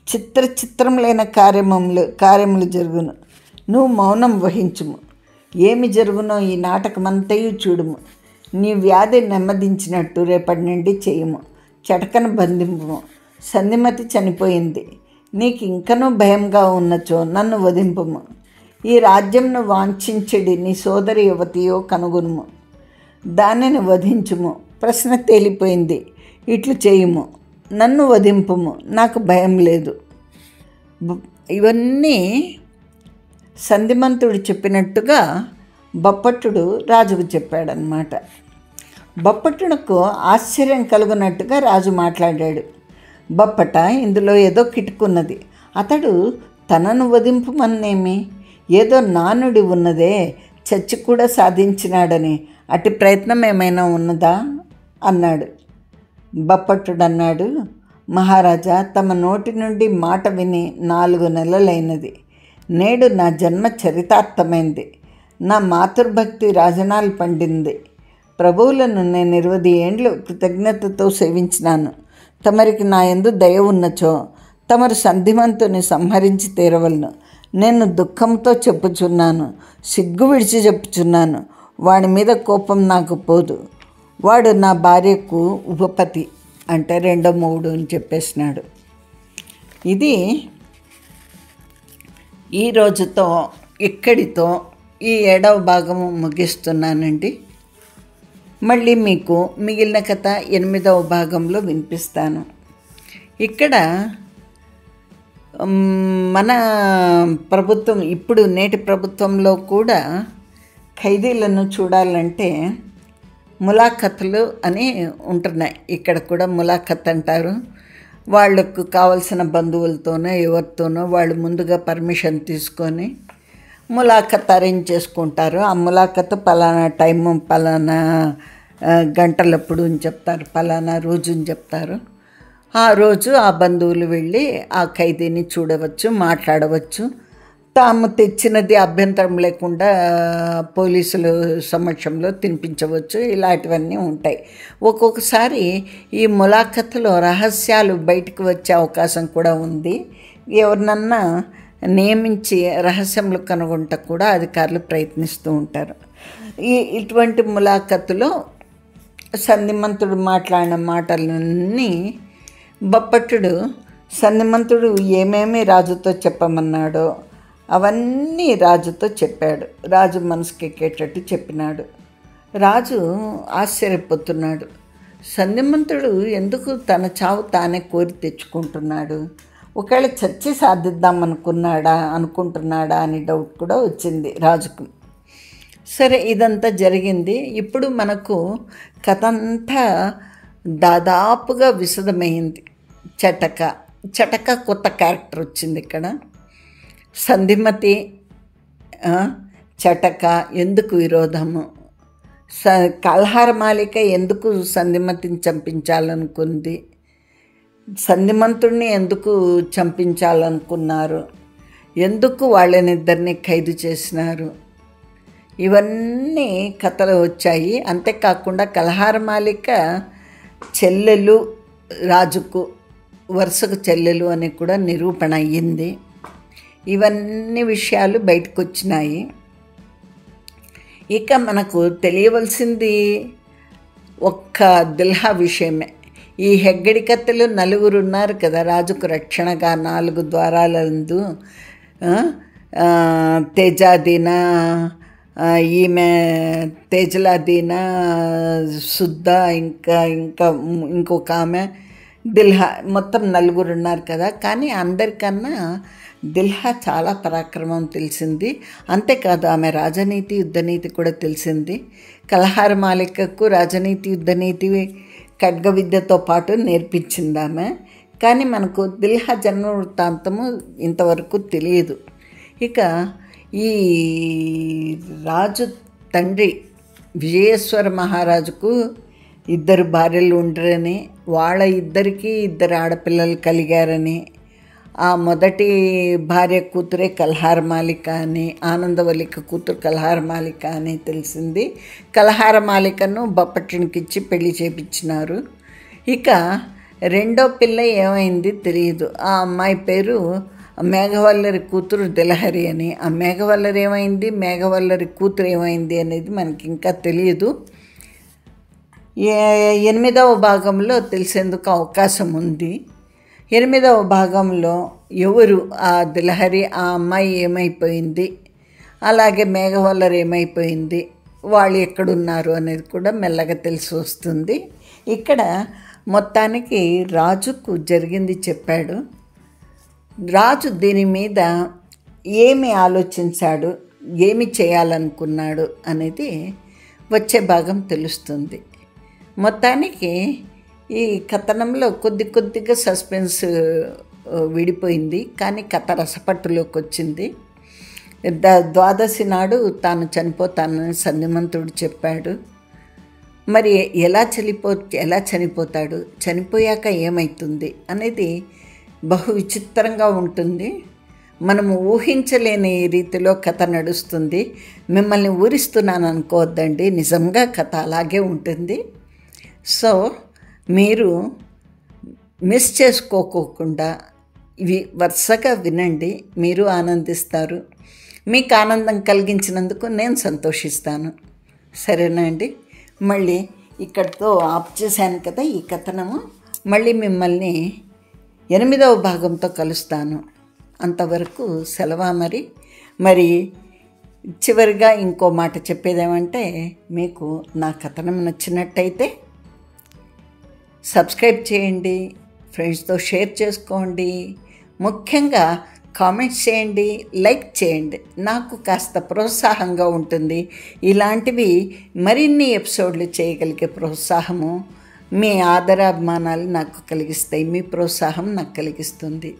చిత్రములైన కార్యములు జరుగును. నువ్వు మౌనం వహించుము. ఏమి జరుగునో ఈ నాటకమంతయు చూడుము. నీ వ్యాధి నెమ్మదించినట్టు రేపటి నుండి చేయుము. చటకను బంధింపుము. సంధిమతి చనిపోయింది. నీకు ఇంకనూ భయంగా ఉన్నచో నన్ను వధింపుము. ఈ రాజ్యంను వాంఛించడి నీ సోదరి యువతియో కనుగొనుము. దానిని వధించుము. ప్రశ్న తేలిపోయింది. ఇట్లు చేయుము. నన్ను వధింపుము. నాకు భయం లేదు. ఇవన్నీ సంధిమంతుడు చెప్పినట్టుగా బప్పట్టుడు రాజుకు చెప్పాడనమాట. బప్పట్టునకు ఆశ్చర్యం కలుగునట్టుగా రాజు మాట్లాడాడు. బప్పట, ఇందులో ఏదో కిటుకున్నది. అతడు తనను వధింపుమన్నేమి? ఏదో నానుడి ఉన్నదే, చచ్చి కూడా సాధించినాడని. అటు ప్రయత్నం ఏమైనా ఉన్నదా అన్నాడు. బప్పట్టుడు అన్నాడు, మహారాజా, తమ నోటి నుండి మాట విని 4 నెలలైనది. నేడు నా జన్మ చరితార్థమైంది. నా మాతృభక్తి రాజనాలు పండింది. ప్రభువులను నేను 20 ఏండ్లు కృతజ్ఞతతో సేవించినాను. తమరికి నా యందు దయ ఉన్నచో తమరు సంధిమంతుని సంహరించి తీరవలను. నేను దుఃఖంతో చెప్పుచున్నాను, సిగ్గు విడిచి చెప్పుచున్నాను. వాడి మీద కోపం నాకు పోదు. వాడు నా భార్యకు ఉపపతి, అంటే 2వ మొగుడు అని చెప్పేసినాడు. ఇది ఈ రోజుతో ఇక్కడితో ఈ 7వ భాగము ముగిస్తున్నానండి. మళ్ళీ మీకు మిగిలిన కథ 8వ భాగంలో వినిపిస్తాను. ఇక్కడ మన ప్రభుత్వం, ఇప్పుడు నేటి ప్రభుత్వంలో కూడా ఖైదీలను చూడాలంటే ములాఖతులు అని ఉంటున్నాయి. ఇక్కడ కూడా ములాఖత్ అంటారు. వాళ్ళకు కావలసిన బంధువులతోనో ఎవరితోనో వాళ్ళు ముందుగా పర్మిషన్ తీసుకొని ములాఖత్ అరేంజ్ చేసుకుంటారు. ఆ ములాఖత్ పలానా టైము, పలానా గంటలప్పుడు అని చెప్తారు, పలానా రోజు అని చెప్తారు. ఆ రోజు ఆ బంధువులు వెళ్ళి ఆ ఖైదీని చూడవచ్చు, మాట్లాడవచ్చు. తాము తెచ్చినది అభ్యంతరం లేకుండా పోలీసుల సమక్షంలో తినిపించవచ్చు. ఇలాంటివన్నీ ఉంటాయి. ఒక్కొక్కసారి ఈ ములాఖతులో రహస్యాలు బయటకు వచ్చే అవకాశం కూడా ఉంది. ఎవరినన్నా నియమించి రహస్యములు కనుగొంట కూడా అధికారులు ప్రయత్నిస్తూ ఉంటారు. ఇటువంటి ములాఖతులో సంధిమంతుడు మాట్లాడిన మాటలన్నీ బప్పట్టుడు సంధిమంతుడు ఏమేమి రాజుతో చెప్పమన్నాడో అవన్నీ రాజుతో చెప్పాడు. రాజు మనసుకి ఎక్కేటట్టు చెప్పినాడు. రాజు ఆశ్చర్యపోతున్నాడు. సంధిమంతుడు ఎందుకు తన చావు తానే కోరి తెచ్చుకుంటున్నాడు? ఒకవేళ చచ్చి అనుకుంటున్నాడా అని డౌట్ కూడా వచ్చింది రాజుకు. సరే, ఇదంతా జరిగింది. ఇప్పుడు మనకు కథ అంతా దాదాపుగా విశదమైంది. చటక కొత్త క్యారెక్టర్ వచ్చింది ఇక్కడ. సంధిమతి, చటక ఎందుకు విరోధము? కల్హారమాలిక ఎందుకు సంధిమతిని చంపించాలనుకుంది? సంధిమంతుడిని ఎందుకు చంపించాలనుకున్నారు? ఎందుకు వాళ్ళనిద్దరిని ఖైదు చేసినారు? ఇవన్నీ కథలు వచ్చాయి. అంతేకాకుండా కల్హారమాలిక చెల్లెలు, రాజుకు వరుసకు చెల్లెలు అని కూడా నిరూపణ అయ్యింది. ఇవన్నీ విషయాలు బయటకు వచ్చినాయి. ఇక మనకు తెలియవలసింది ఒక్క దిల్హా విషయమే. ఈ హెగ్గడి కత్తెలు 4 ఉన్నారు కదా రాజుకు రక్షణగా 4 ద్వారాలందు. తేజాదీనా, ఈమె తేజలాదీనా, శుద్ధ, ఇంకొక ఆమె దిల్హా, మొత్తం 4 ఉన్నారు కదా. కానీ అందరికన్నా దిల్హా చాలా పరాక్రమం తెలిసింది. అంతేకాదు ఆమె రాజనీతి, యుద్ధనీతి కూడా తెలిసింది. కల్హారమాలికకు రాజనీతి, యుద్ధనీతి, ఖడ్గ విద్యతో పాటు నేర్పించింది ఆమె. కానీ మనకు దిల్హా జన్మ వృత్తాంతము ఇంతవరకు తెలియదు. ఇక ఈ రాజు తండ్రి విజయేశ్వర మహారాజుకు ఇద్దరు భార్యలు ఉండరని, వాళ్ళ ఇద్దరికి ఇద్దరు ఆడపిల్లలు కలిగారని, ఆ మొదటి భార్య కూతురే కల్హారమాలిక అని, ఆనందవల్లిక కూతురు కల్హారమాలిక అని తెలిసింది. కల్హారమాలికను బొప్పట్టినికిచ్చి పెళ్లి చేపించినారు. ఇక రెండో పిల్ల ఏమైంది తెలియదు. ఆ అమ్మాయి పేరు మేఘవల్లరి కూతురు దిలహరి అని. ఆ మేఘవల్లరి ఏమైంది, మేఘవల్లరి కూతురు ఏమైంది అనేది మనకి ఇంకా తెలియదు. 8వ భాగంలో తెలిసేందుకు అవకాశం ఉంది. 8వ భాగంలో ఎవరు ఆ దిలహరి, ఆ అమ్మాయి ఏమైపోయింది, అలాగే మేఘవల్లరి ఏమైపోయింది, వాళ్ళు ఎక్కడున్నారు అనేది కూడా మెల్లగా తెలిసి వస్తుంది. ఇక్కడ మొత్తానికి రాజుకు జరిగింది చెప్పాడు. రాజు దీని మీద ఏమి ఆలోచించాడు, ఏమి చేయాలనుకున్నాడు అనేది వచ్చే భాగం తెలుస్తుంది. మొత్తానికి ఈ కథనంలో కొద్దిగా సస్పెన్స్ విడిపోయింది, కానీ కథ రసపట్టులోకి వచ్చింది. ద్వాదశి నాడు తాను చనిపోతానని సంధిమంతుడు చెప్పాడు. మరి ఎలా చనిపోతాడు, చనిపోయాక ఏమవుతుంది అనేది బహు విచిత్రంగా ఉంటుంది. మనము ఊహించలేని రీతిలో కథ నడుస్తుంది. మిమ్మల్ని ఊరిస్తున్నాను అనుకోవద్దండి, నిజంగా కథ అలాగే ఉంటుంది. సో మీరు మిస్ చేసుకోకుండా ఇవి వరుసగా వినండి, మీరు ఆనందిస్తారు. మీకు ఆనందం కలిగించినందుకు నేను సంతోషిస్తాను. సరేనా అండి? మళ్ళీ ఇక్కడితో ఆప్ చేశాను కదా ఈ కథనము. మళ్ళీ మిమ్మల్ని 8వ భాగంతో కలుస్తాను. అంతవరకు సెలవా. మరి చివరిగా ఇంకో మాట చెప్పేదేమంటే, మీకు నా కథనం నచ్చినట్టయితే సబ్స్క్రైబ్ చేయండి, ఫ్రెండ్స్తో షేర్ చేసుకోండి, ముఖ్యంగా కామెంట్స్ చేయండి, లైక్ చేయండి. నాకు కాస్త ప్రోత్సాహంగా ఉంటుంది. ఇలాంటివి మరిన్ని ఎపిసోడ్లు చేయగలిగే ప్రోత్సాహము మీ ఆదరాభిమానాలు నాకు కలిగిస్తాయి. మీ ప్రోత్సాహం నాకు కలిగిస్తుంది.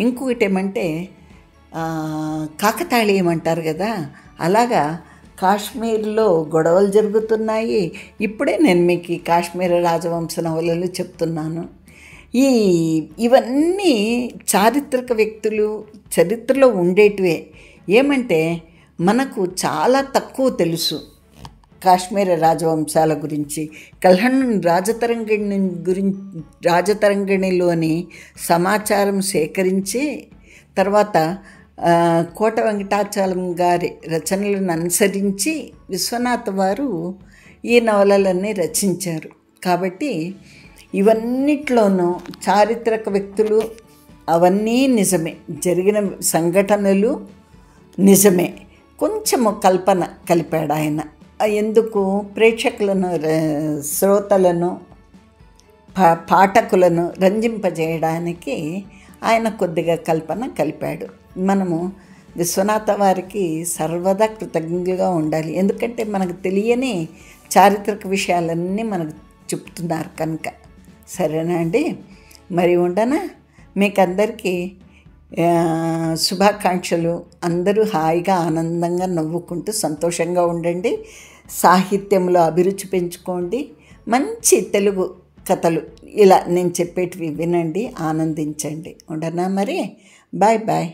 ఇంకొకటి ఏమంటే కాకతాళీయం అంటారు కదా, అలాగా కాశ్మీర్లో గొడవలు జరుగుతున్నాయి. ఇప్పుడే నేను మీకు ఈ కాశ్మీర రాజవంశ నవలలు చెప్తున్నాను. ఇవన్నీ చారిత్రక వ్యక్తులు చరిత్రలో ఉండేటివే. ఏమంటే మనకు చాలా తక్కువ తెలుసు కాశ్మీర రాజవంశాల గురించి. కల్హణ్ రాజతరంగిణిలోని సమాచారం సేకరించి తర్వాత కోట వెంకటాచలం గారి రచనలను అనుసరించి విశ్వనాథ్ వారు ఈ నవలలన్నీ రచించారు. కాబట్టి ఇవన్నిట్లోనూ చారిత్రక వ్యక్తులు అవన్నీ నిజమే, జరిగిన సంఘటనలు నిజమే, కొంచెము కల్పన కలిపాడు ఆయన. ఎందుకు ప్రేక్షకులను, శ్రోతలను, పాఠకులను రంజింపజేయడానికి ఆయన కొద్దిగా కల్పన కలిపాడు. మనము విశ్వనాథ వారికి సర్వదా కృతజ్ఞులుగా ఉండాలి. ఎందుకంటే మనకు తెలియని చారిత్రక విషయాలన్నీ మనకు చెప్తున్నారు కనుక. సరేనా అండి? మరి ఉండనా? మీకందరికీ శుభాకాంక్షలు. అందరూ హాయిగా ఆనందంగా నవ్వుకుంటూ సంతోషంగా ఉండండి. సాహిత్యంలో అభిరుచి పెంచుకోండి. మంచి తెలుగు కథలు ఇలా నేను చెప్పేటివి వినండి, ఆనందించండి. ఉండనా మరి? Bye bye.